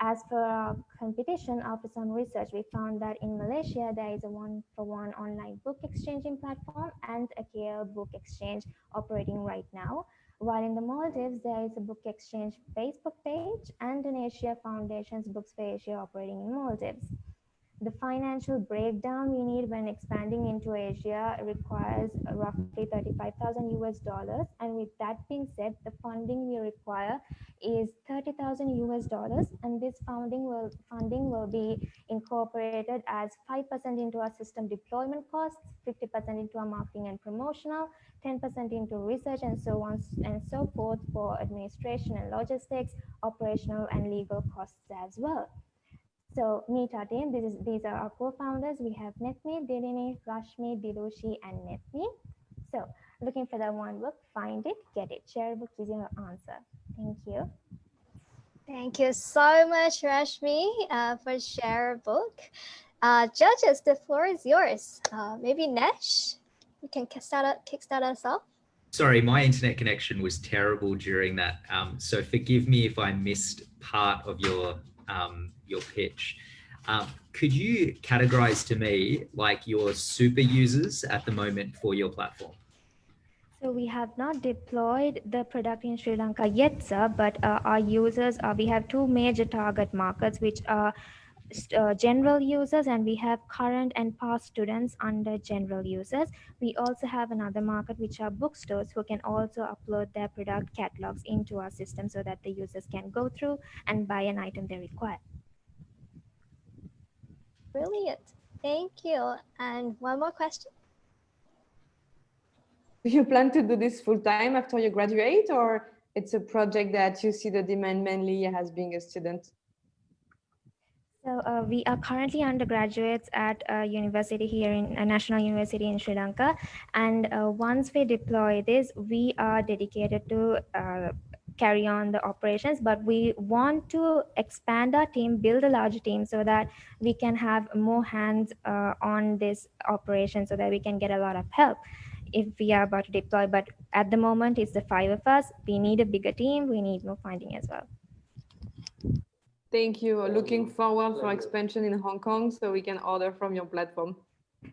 As for our competition, after some research, we found that in Malaysia, there is a one-for-one online book exchanging platform and a KL book exchange operating right now. While in the Maldives, there is a book exchange Facebook page and an Asia Foundation's Books for Asia operating in Maldives. The financial breakdown we need when expanding into Asia requires roughly 35,000 US dollars. And with that being said, the funding we require is 30,000 US dollars. And this funding will be incorporated as 5% into our system deployment costs, 50% into our marketing and promotional, 10% into research, and so on and so forth for administration and logistics, operational and legal costs as well. So meet our team. These are our co-founders. We have Netmi, Dilini, Rashmi, Dilushi, and Netmi. So looking for that one book, find it, get it. ShareRo is your answer. Thank you. Thank you so much, Rashmi, for share book. Judges, the floor is yours. Maybe Nesh, you can kickstart us off. Sorry, my internet connection was terrible during that. So forgive me if I missed part of your pitch. Could you categorize to me like your super users at the moment for your platform? So we have not deployed the product in Sri Lanka yet, sir, but our users, we have two major target markets, which are general users, and we have current and past students under general users. We also have another market, which are bookstores, who can also upload their product catalogs into our system so that the users can go through and buy an item they require. Brilliant. Thank you. And one more question. Do you plan to do this full time after you graduate, or it's a project that you see the demand mainly as being a student? So we are currently undergraduates at a university here in a national university in Sri Lanka. And once we deploy this, we are dedicated to carry on the operations, but we want to expand our team, build a larger team so that we can have more hands on this operation so that we can get a lot of help if we are about to deploy. But at the moment, it's the 5 of us. We need a bigger team. We need more funding as well. Thank you. Looking forward for expansion in Hong Kong so we can order from your platform.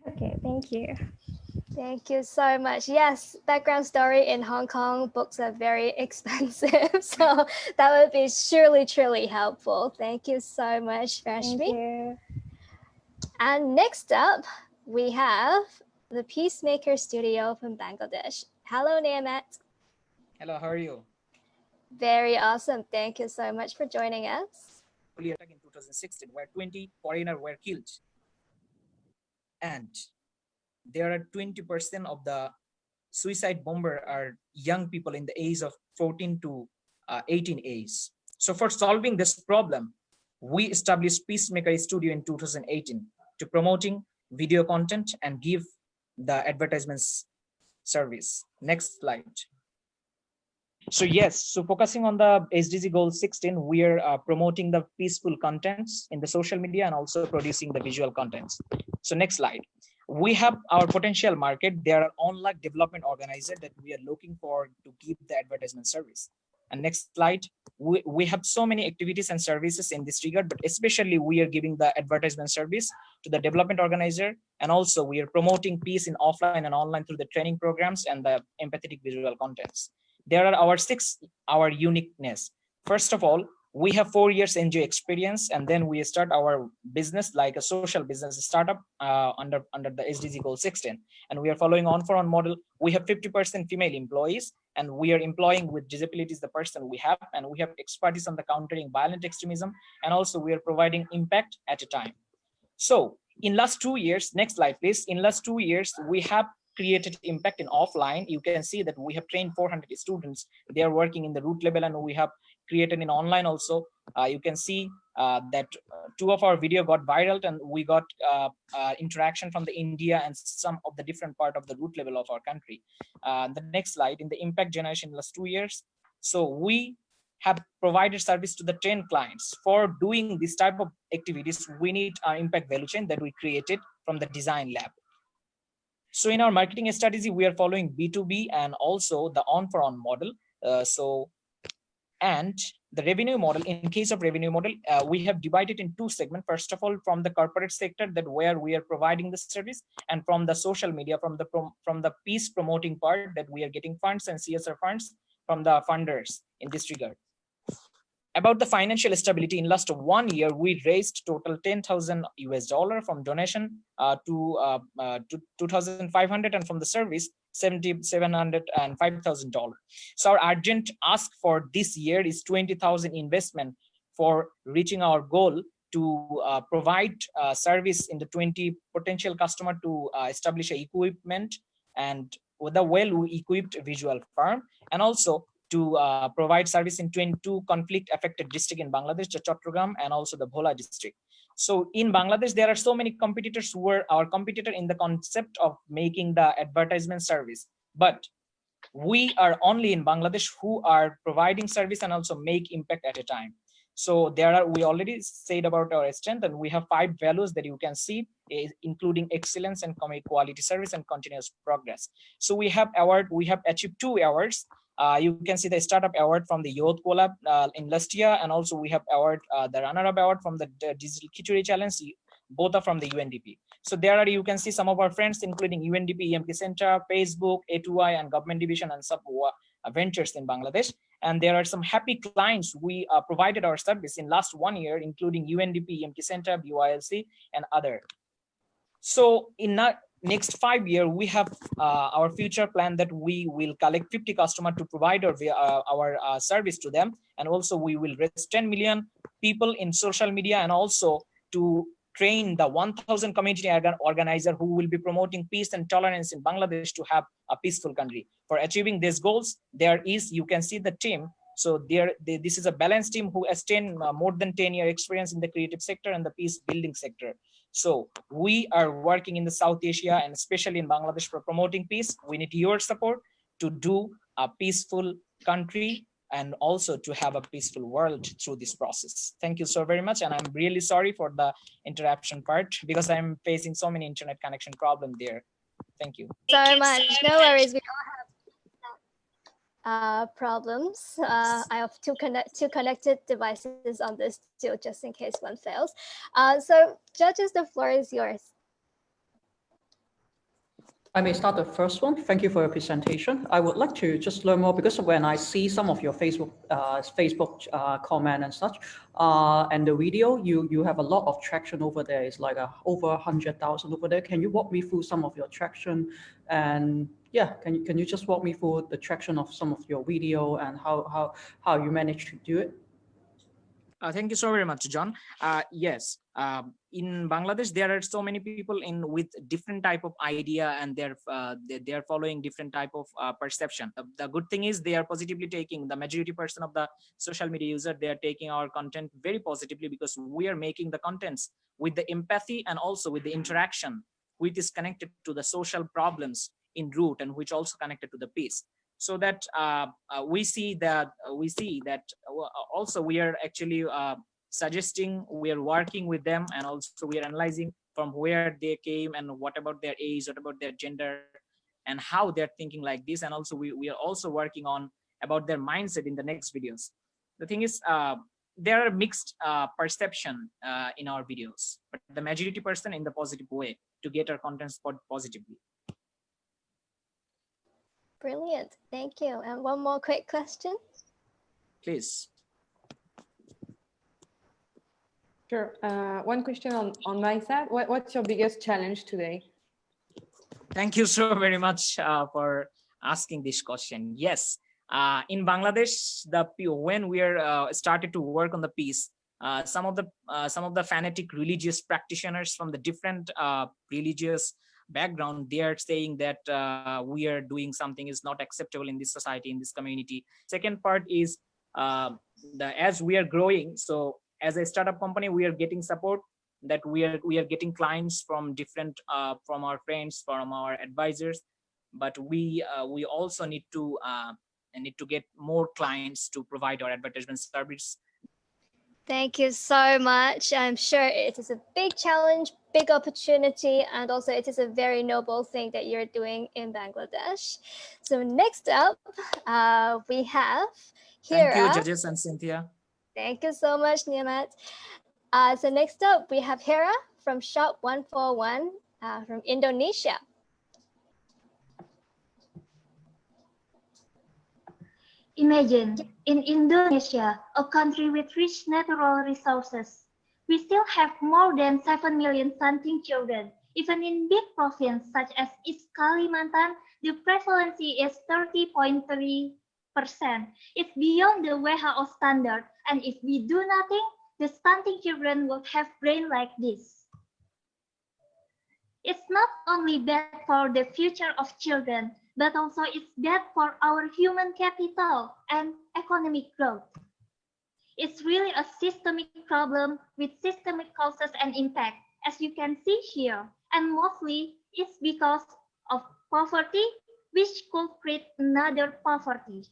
Okay, thank you. Thank you so much. Yes, background story, in Hong Kong, books are very expensive. So that would be surely, truly helpful. Thank you so much, Rashmi. Thank you. And next up, we have the Peacemaker Studio from Bangladesh. Hello, Niamat. Hello, how are you? Very awesome. Thank you so much for joining us. Attack in 2016, where 20 foreigners were killed. And there are 20% of the suicide bomber are young people in the age of 14 to 18 age. So for solving this problem, we established Peacemaker Studio in 2018 to promoting video content and give the advertisements service. Next slide. So yes, so focusing on the SDG goal 16, we are promoting the peaceful contents in the social media and also producing the visual contents. So next slide. We have our potential market. There are online development organizers that we are looking for to give the advertisement service. And next slide, we have so many activities and services in this regard, but especially we are giving the advertisement service to the development organizer. And also we are promoting peace in offline and online through the training programs and the empathetic visual contents. There are our 6 uniqueness. First of all, we have 4 years NGO experience, and then we start our business like a social business startup under the SDG goal 16, and we are following on for on model. We have 50% female employees, and we are employing with disabilities the person we have, and we have expertise on the countering violent extremism, and also we are providing impact at a time. So in last 2 years, next slide please, in last 2 years we have created impact in offline. You can see that we have trained 400 students. They are working in the root level, and we have created in online also. You can see that 2 of our video got viral, and we got interaction from the India and some of the different part of the root level of our country. The next slide, in the impact generation in the last 2 years. So we have provided service to the 10 clients. For doing this type of activities, we need our impact value chain that we created from the design lab. So in our marketing strategy, we are following B2B and also the on for on model. And the revenue model, in case of revenue model, we have divided in 2 segments. First of all, from the corporate sector, that where we are providing the service, and from the social media, from the peace promoting part, that we are getting funds and CSR funds from the funders in this regard. About the financial stability, in last 1 year, we raised total $10,000 from donation to 2,500, and from the service $700 and $5,000. So our urgent ask for this year is 20,000 investment for reaching our goal to provide service in the 20 potential customer to establish a equipment and with a well-equipped visual firm, and also to provide service in 22 conflict-affected districts in Bangladesh, Chattogram, and also the Bhola district. So in Bangladesh, there are so many competitors who are our competitor in the concept of making the advertisement service. But we are only in Bangladesh who are providing service and also make impact at a time. So we already said about our strength, and we have 5 values that you can see, including excellence and quality service and continuous progress. So we have achieved 2 awards. You can see the startup award from the Youth Collab in last year, and also we have award the runner-up award from the Digital Khichuri Challenge. Both are from the UNDP. So you can see some of our friends, including UNDP, EMP Center, Facebook, A2I, and Government Division, and some ventures in Bangladesh. And there are some happy clients we provided our service in last 1 year, including UNDP, EMP Center, BYLC, and other. So in next 5 years, we have our future plan that we will collect 50 customers to provide our service to them. And also we will reach 10 million people in social media, and also to train the 1,000 community organizers who will be promoting peace and tolerance in Bangladesh to have a peaceful country. For achieving these goals, you can see the team. So this is a balanced team who has more than 10-year experience in the creative sector and the peace building sector. So we are working in the South Asia and especially in Bangladesh for promoting peace. We need your support to do a peaceful country and also to have a peaceful world through this process. Thank you so very much. And I'm really sorry for the interruption part because I'm facing so many internet connection problems there. Thank you. So much. No worries. We all have problems. I have two connected devices on this too, just in case one fails. So judges, the floor is yours. I may start the first one. Thank you for your presentation. I would like to just learn more because when I see some of your Facebook comment and such, and the video, you have a lot of traction over there. It's like over 100,000 over there. Can you walk me through some of your traction? And yeah, can you just walk me through the traction of some of your video and how you managed to do it? Thank you so very much, John. Yes, in Bangladesh, there are so many people with different type of idea, and they're following different type of perception. The good thing is they are positively taking, the majority person of the social media user, they are taking our content very positively because we are making the contents with the empathy and also with the interaction, which is connected to the social problems in root and which also connected to the peace. So that we see that also we are actually suggesting, we are working with them, and also we are analyzing from where they came and what about their age, what about their gender, and how they're thinking like this. And also we are also working on about their mindset in the next videos. The thing is, there are mixed perception in our videos, but the majority person in the positive way to get our content positively. Brilliant, thank you. And one more quick question. Please. Sure. One question on my side. What's your biggest challenge today? Thank you so very much for asking this question. Yes, in Bangladesh, when we are started to work on the piece, some of the fanatic religious practitioners from the different religious background, they are saying that we are doing something is not acceptable in this society, in this community. Second part is as we are growing, so as a startup company, we are getting support, that we are getting clients from different from our friends, from our advisors, but we also need to get more clients to provide our advertisement service. Thank you so much. I'm sure it is a big challenge, big opportunity, and also it is a very noble thing that you're doing in Bangladesh. So next up, we have Hira. Thank you, judges and Cynthia. Thank you so much, Niamat. So next up, we have Hera from Shop 141 from Indonesia. Imagine, in Indonesia, a country with rich natural resources, we still have more than 7 million stunting children. Even in big provinces such as East Kalimantan, the prevalence is 30.3%. It's beyond the WHO standard, and if we do nothing, the stunting children will have brain like this. It's not only bad for the future of children, but also it's bad for our human capital and economic growth. It's really a systemic problem with systemic causes and impact, as you can see here, and mostly it's because of poverty, which could create another poverty.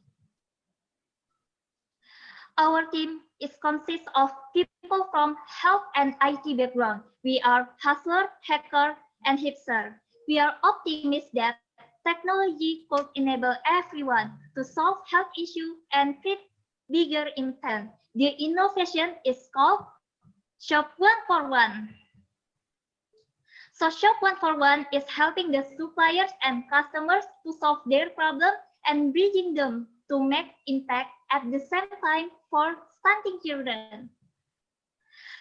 Our team consists of people from health and IT background. We are hustler, hacker, and hipster. We are optimistic that technology could enable everyone to solve health issues and create bigger impact. The innovation is called Shop 141. So Shop 141 is helping the suppliers and customers to solve their problem and bridging them to make impact at the same time for stunting children.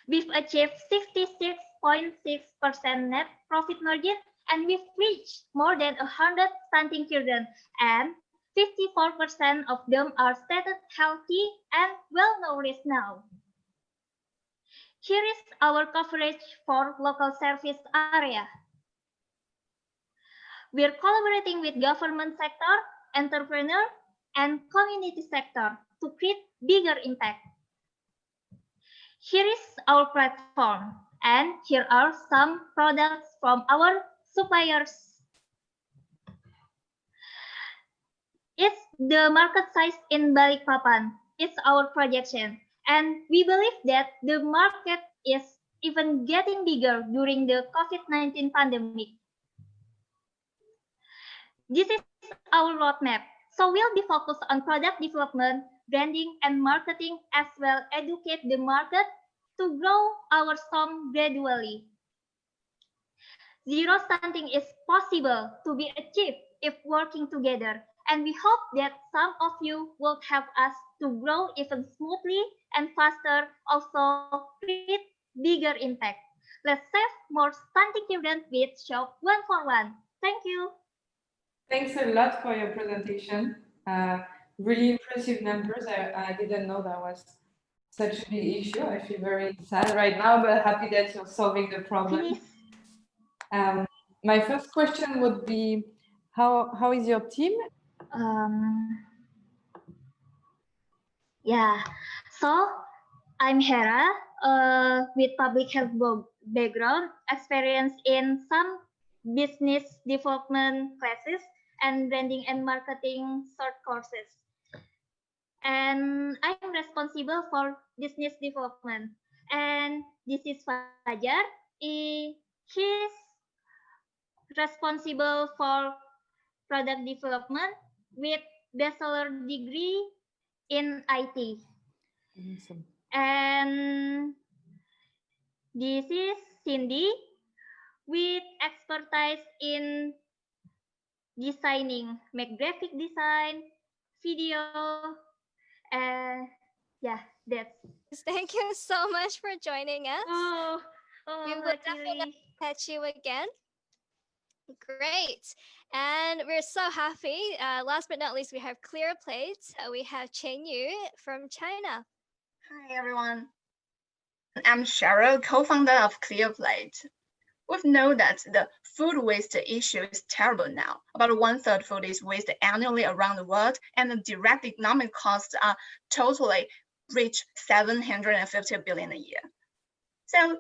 We've achieved 66.6% net profit margin, and we've reached more than 100 stunting children, and 54% of them are stated healthy and well-nourished now. Here is our coverage for local service area. We're collaborating with government sector, entrepreneur, and community sector to create bigger impact. Here is our platform, and here are some products from our suppliers. It's the market size in Balikpapan. It's our projection, and we believe that the market is even getting bigger during the COVID-19 pandemic. This is our roadmap. So we'll be focused on product development, branding, and marketing, as well educate the market to grow our song gradually. Zero stunting is possible to be achieved if working together, and we hope that some of you will help us to grow even smoothly and faster, also create bigger impact. Let's save more stunting children with Shop 141. Thank you. Thanks a lot for your presentation. Really impressive numbers. I didn't know that was such a big issue. I feel very sad right now, but happy that you're solving the problem. My first question would be, how is your team? Yeah, so I'm Hera with public health background, experience in some business development classes and branding and marketing short courses. And I'm responsible for business development. And this is Fajar. He's responsible for product development with bachelor degree in IT. Awesome. And this is Cindy with expertise in designing, make graphic design, video, Yeah, that's. Thank you so much for joining us. We will definitely Luckily. catch you again. Great. And we're so happy. Last but not least, we have Clear Plates. We have Chen Yu from China. Hi, everyone. I'm ShareRo, co-founder of ClearPlate. We've known that the food waste issue is terrible now. About 1/3 food is wasted annually around the world, and the direct economic costs are totally reach 750 billion a year. So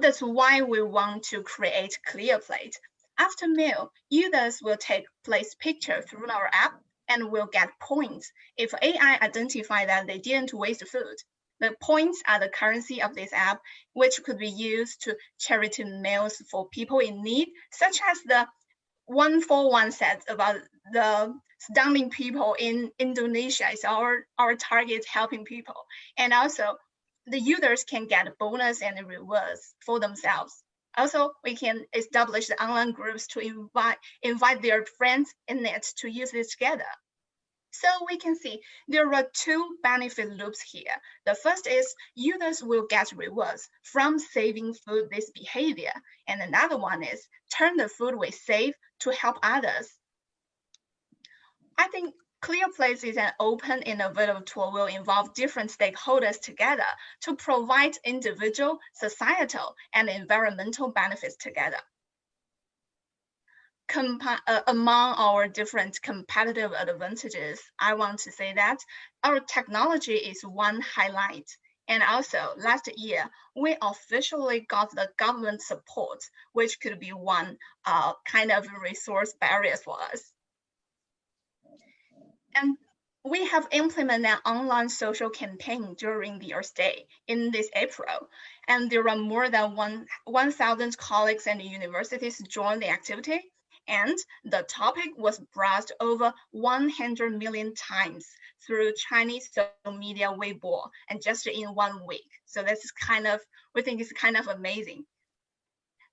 that's why we want to create ClearPlate. After meal, users will take place picture through our app and will get points if AI identify that they didn't waste food. The points are the currency of this app, which could be used to charity meals for people in need, such as the 141 set about the stunning people in Indonesia is our target helping people. And also the users can get bonus and rewards for themselves. Also, we can establish the online groups to invite their friends in it to use this together. So we can see there are two benefit loops here. The first is users will get rewards from saving food this behavior. And another one is turn the food we save to help others. I think ClearPlace is an open, innovative tool will involve different stakeholders together to provide individual, societal, and environmental benefits together. Among our different competitive advantages, I want to say that our technology is one highlight. And also last year, we officially got the government support, which could be one kind of resource barrier for us. And we have implemented an online social campaign during the Earth Day in this April. And there are more than 1,000 colleagues and universities joined the activity. And the topic was browsed over 100 million times through Chinese social media Weibo, and just in 1 week. So that's we think it's kind of amazing.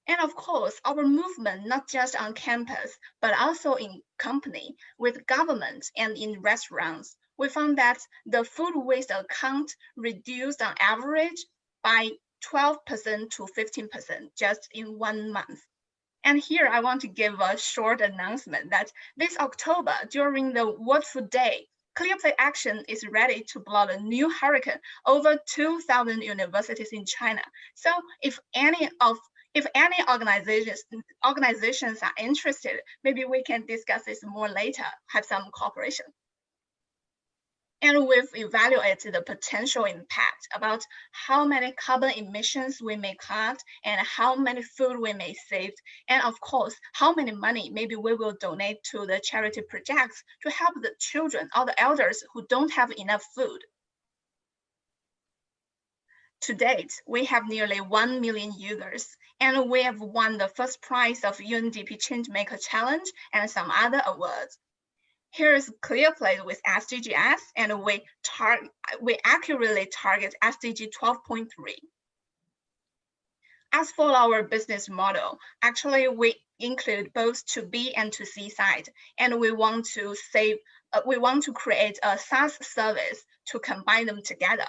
And of course, our movement, not just on campus, but also in company, with government and in restaurants, we found that the food waste account reduced on average by 12% to 15% just in 1 month. And here I want to give a short announcement that this October, during the World Food Day, ClearPlate Action is ready to blow a new hurricane over 2,000 universities in China. So if any organizations are interested, maybe we can discuss this more later, have some cooperation. And we've evaluated the potential impact about how many carbon emissions we may cut and how many food we may save. And of course, how many money maybe we will donate to the charity projects to help the children or the elders who don't have enough food. To date, we have nearly 1 million users, and we have won the first prize of UNDP Changemaker Challenge and some other awards. Here is ClearPlate with SDGs, and we accurately target SDG 12.3. As for our business model, actually we include both to B and to C side, and we want to create a SaaS service to combine them together.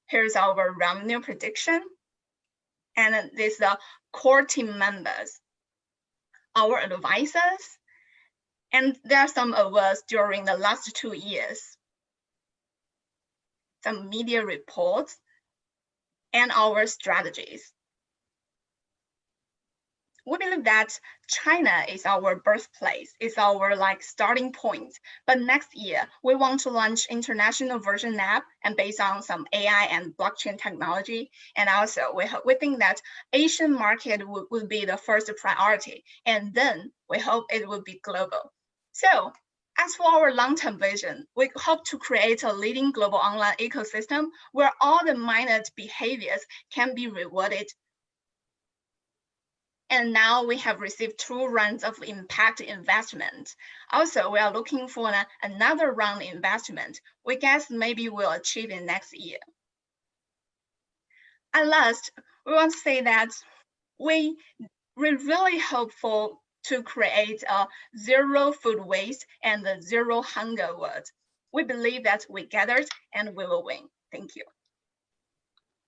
Here's our revenue prediction, and these are core team members, our advisors, and there are some awards during the last 2 years, some media reports, and our strategies. We believe that China is our birthplace, is our starting point. But next year, we want to launch international version app and based on some AI and blockchain technology. And also we think that Asian market would be the first priority. And then we hope it will be global. So as for our long-term vision, we hope to create a leading global online ecosystem where all the minor behaviors can be rewarded. And now we have received 2 rounds of impact investment. Also, we are looking for another round investment. We guess maybe we'll achieve it next year. At last, we want to say that we really hope to create a zero food waste and a zero hunger world. We believe that we gathered and we will win. Thank you.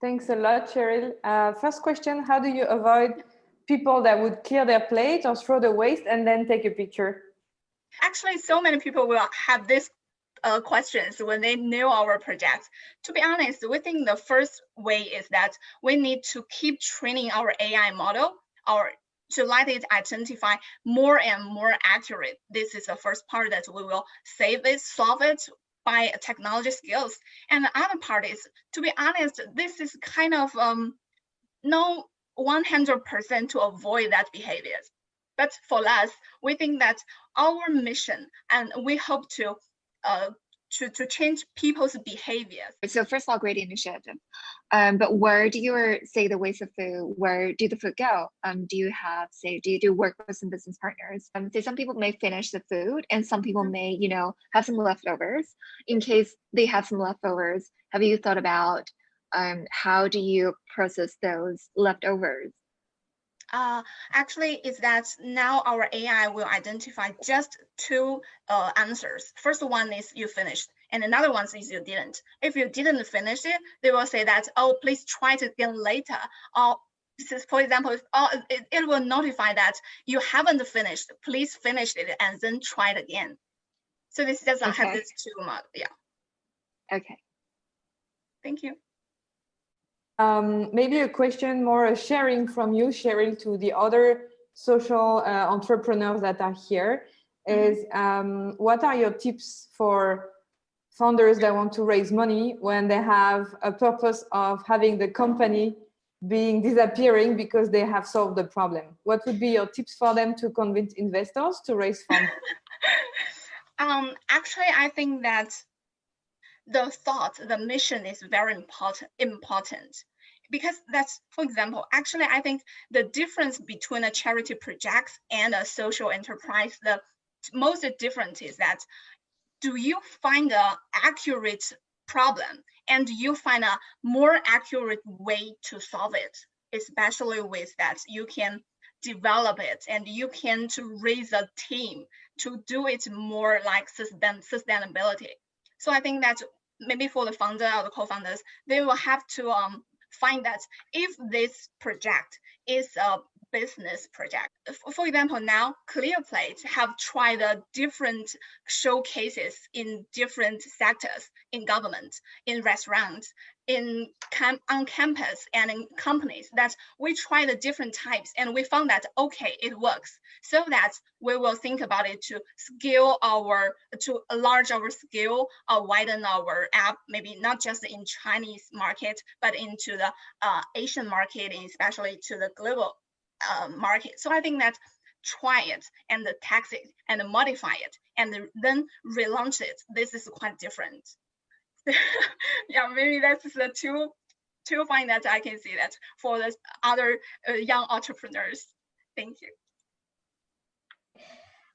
Thanks a lot, Cheryl. First question, how do you avoid people that would clear their plate or throw the waste and then take a picture? Actually, so many people will have this questions when they know our project. To be honest, we think the first way is that we need to keep training our AI model to let it identify more and more accurate. This is the first part that we will save it, solve it by technology skills. And the other part is, to be honest, this is kind of no 100% to avoid that behavior. But for us, we think that our mission, and we hope to change people's behaviors. So first of all, great initiative. But where do you say the waste of food? Where do the food go? Do you have, say, do you work with some business partners? Say some people may finish the food, and some people may, you know, have some leftovers. In case they have some leftovers, have you thought about how do you process those leftovers? Actually, is that now our AI will identify just two answers. First one is you finished, and another one is you didn't. If you didn't finish it, they will say that, oh, please try it again later. Or for example, it will notify that you haven't finished. Please finish it and then try it again. So this doesn't have this two mod. Yeah. Okay. Thank you. Maybe a question more sharing from you, Cheryl, to the other social entrepreneurs that are here is what are your tips for founders that want to raise money when they have a purpose of having the company disappearing because they have solved the problem? What would be your tips for them to convince investors to raise funds? Actually, I think that the mission is very important because that's, for example, actually, I think the difference between a charity project and a social enterprise, the most difference is that do you find an accurate problem and do you find a more accurate way to solve it, especially with that you can develop it and you can to raise a team to do it more like sustainability. So I think that maybe for the founder or the co-founders, they will have to find that if this project is a business project. For example, now ClearPlate have tried different showcases in different sectors, in government, in restaurants, on campus and in companies, that we tried the different types and we found that, okay, it works. So that we will think about it to enlarge our scale, widen our app, maybe not just in Chinese market, but into the Asian market, and especially to the global market. So I think that try it and tax it and modify it and then relaunch it. This is quite different. Yeah, maybe that's the two points that I can see that for the other young entrepreneurs. Thank you.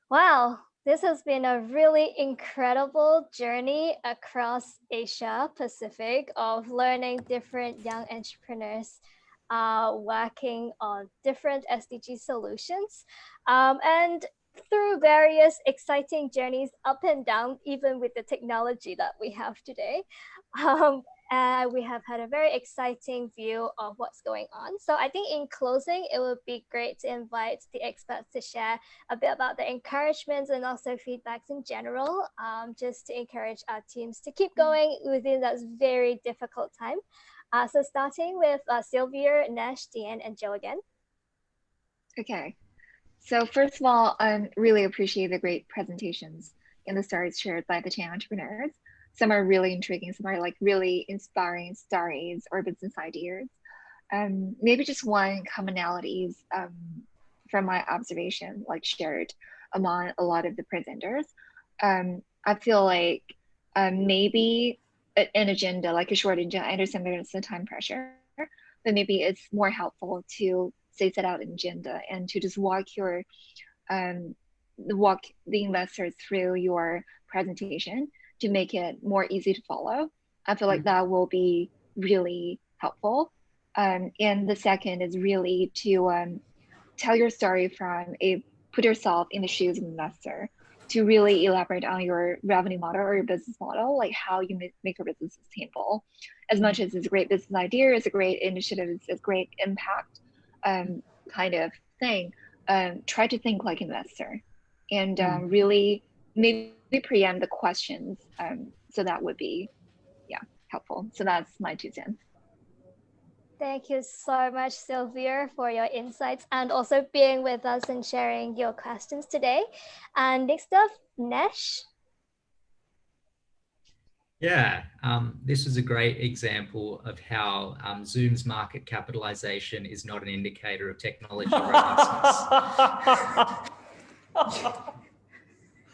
Wow, this has been a really incredible journey across Asia Pacific of learning different young entrepreneurs working on different SDG solutions, and through various exciting journeys up and down, even with the technology that we have today. We have had a very exciting view of what's going on. So I think in closing, it would be great to invite the experts to share a bit about the encouragements and also feedbacks in general, just to encourage our teams to keep going within that very difficult time. So starting with Sylvia, Nesh, Diane, and Joe again. Okay. So first of all, I really appreciate the great presentations and the stories shared by the 10 entrepreneurs. Some are really intriguing, some are like really inspiring stories or business ideas. Maybe just one commonalities from my observation, like shared among a lot of the presenters. I feel like maybe an agenda, like a short agenda, I understand there's the time pressure, but maybe it's more helpful to say set out an agenda and to just walk the investors through your presentation to make it more easy to follow. I feel like that will be really helpful. And the second is really to tell your story put yourself in the shoes of an investor, to really elaborate on your revenue model or your business model, like how you make your business sustainable. As much as it's a great business idea, it's a great initiative, it's a great impact kind of thing, try to think like investor and really maybe preempt the questions. So that would be, helpful. So that's my 2 cents. Thank you so much, Sylvia, for your insights and also being with us and sharing your questions today. And next up, Nesh. Yeah, this was a great example of how Zoom's market capitalization is not an indicator of technology robustness.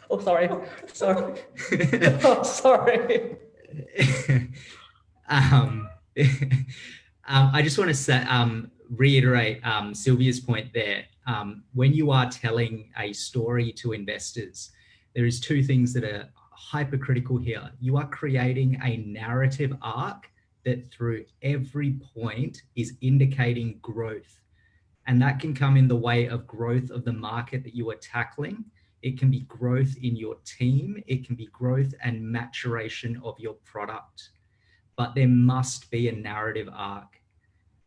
Oh, sorry. Oh, sorry. I just want to reiterate Sylvia's point there. When you are telling a story to investors, there is 2 things that are hypercritical here. You are creating a narrative arc that through every point is indicating growth. And that can come in the way of growth of the market that you are tackling. It can be growth in your team. It can be growth and maturation of your product. But there must be a narrative arc.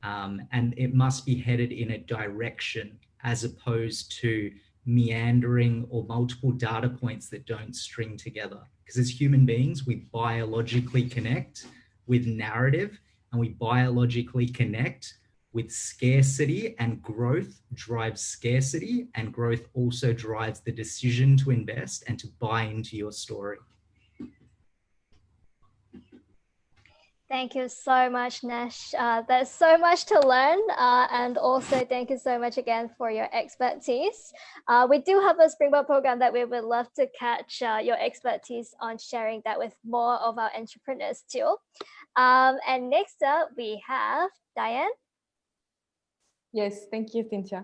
And it must be headed in a direction as opposed to meandering or multiple data points that don't string together. Because as human beings, we biologically connect with narrative and we biologically connect with scarcity, and growth drives scarcity, and growth also drives the decision to invest and to buy into your story. Thank you so much, Nesh. There's so much to learn. And also thank you so much again for your expertise. We do have a Springboard program that we would love to catch your expertise on sharing that with more of our entrepreneurs too. And next up, we have Diane. Yes, thank you, Cynthia.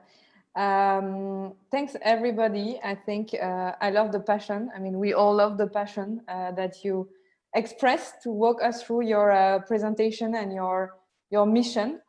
Thanks, everybody. I think I love the passion. I mean, we all love the passion that you express to walk us through your presentation and your mission.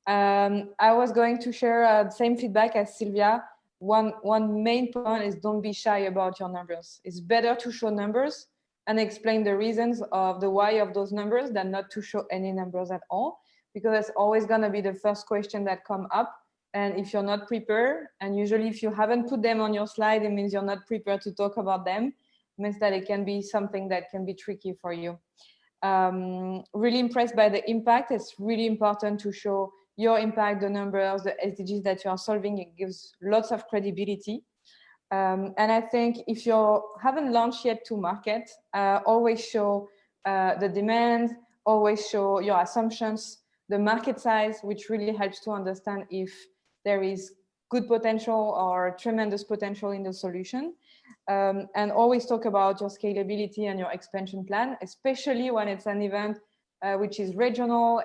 I was going to share the same feedback as Sylvia. One main point is don't be shy about your numbers. It's better to show numbers and explain the reasons of the why of those numbers than not to show any numbers at all, because it's always going to be the first question that come up. And if you're not prepared, and usually if you haven't put them on your slide, it means you're not prepared to talk about them. It means that it can be something that can be tricky for you. Really impressed by the impact. It's really important to show your impact, the numbers, the SDGs that you are solving. It gives lots of credibility. And I think if you haven't launched yet to market, always show the demand, always show your assumptions, the market size, which really helps to understand if there is good potential or tremendous potential in the solution. And always talk about your scalability and your expansion plan, especially when it's an event which is regional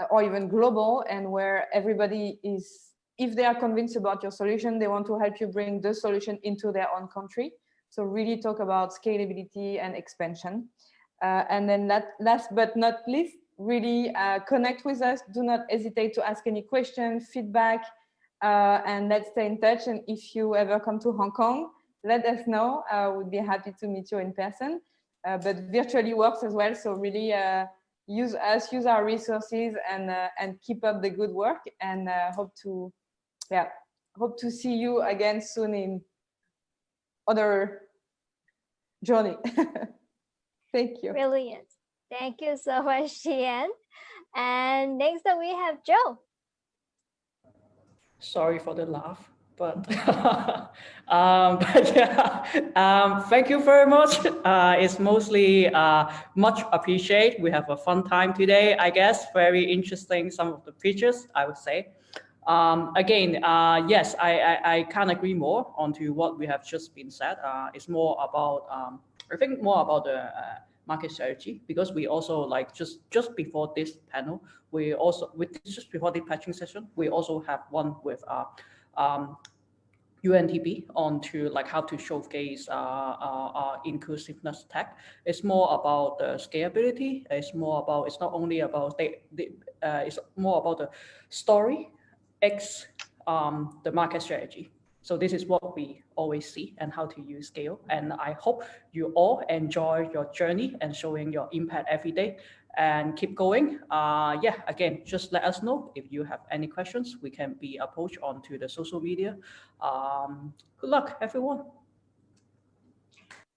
or even global, and where everybody is, if they are convinced about your solution, they want to help you bring the solution into their own country. So really talk about scalability and expansion. And then last but not least, really connect with us. Do not hesitate to ask any questions, feedback, and let's stay in touch. And if you ever come to Hong Kong, let us know. We'd be happy to meet you in person, but virtually works as well. So really use us, use our resources, and keep up the good work. And hope to see you again soon in other journey. Thank you. Brilliant. Thank you so much, Diane. And next up we have Joe. Sorry for the laugh, but yeah, thank you very much. It's mostly much appreciated. We have a fun time today, I guess. Very interesting, some of the features, I would say. Again, yes, I can't agree more onto what we have just been said. It's more about, I think more about the market strategy, because we also like just before this panel, we also just before the patching session, we also have one with UNTP on to like how to showcase inclusiveness tech. It's more about the scalability. It's more about, it's not only about it's more about the story the market strategy. So this is what we always see and how to use scale. And I hope you all enjoy your journey and showing your impact every day and keep going. Yeah, again, just let us know if you have any questions. We can be approached onto the social media. Good luck, everyone.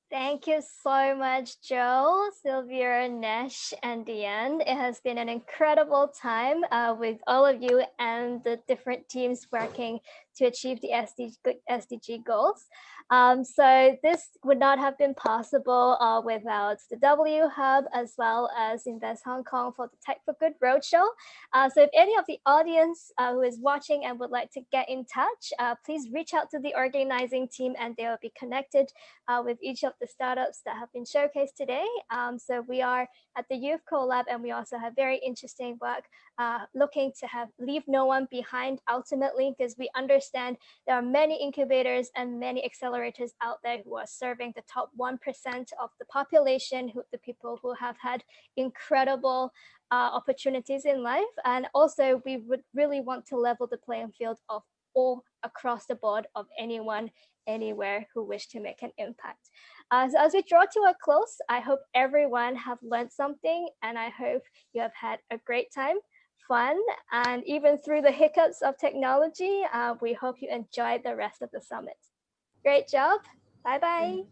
Thank you so much, Joe, Sylvia, Nesh, and Diane. It has been an incredible time with all of you and the different teams working to achieve the SDG goals. So this would not have been possible without the WHub as well as Invest Hong Kong for the Tech for Good Roadshow. So if any of the audience who is watching and would like to get in touch, please reach out to the organizing team and they will be connected with each of the startups that have been showcased today. So we are at the Youth Collab and we also have very interesting work looking to leave no one behind ultimately, because we understand there are many incubators and many accelerators out there who are serving the top 1% of the population, the people who have had incredible opportunities in life. And also we would really want to level the playing field of all across the board of anyone, anywhere who wish to make an impact. So as we draw to a close, I hope everyone have learned something and I hope you have had a great time, fun, and even through the hiccups of technology, we hope you enjoyed the rest of the summit. Great job. Bye-bye.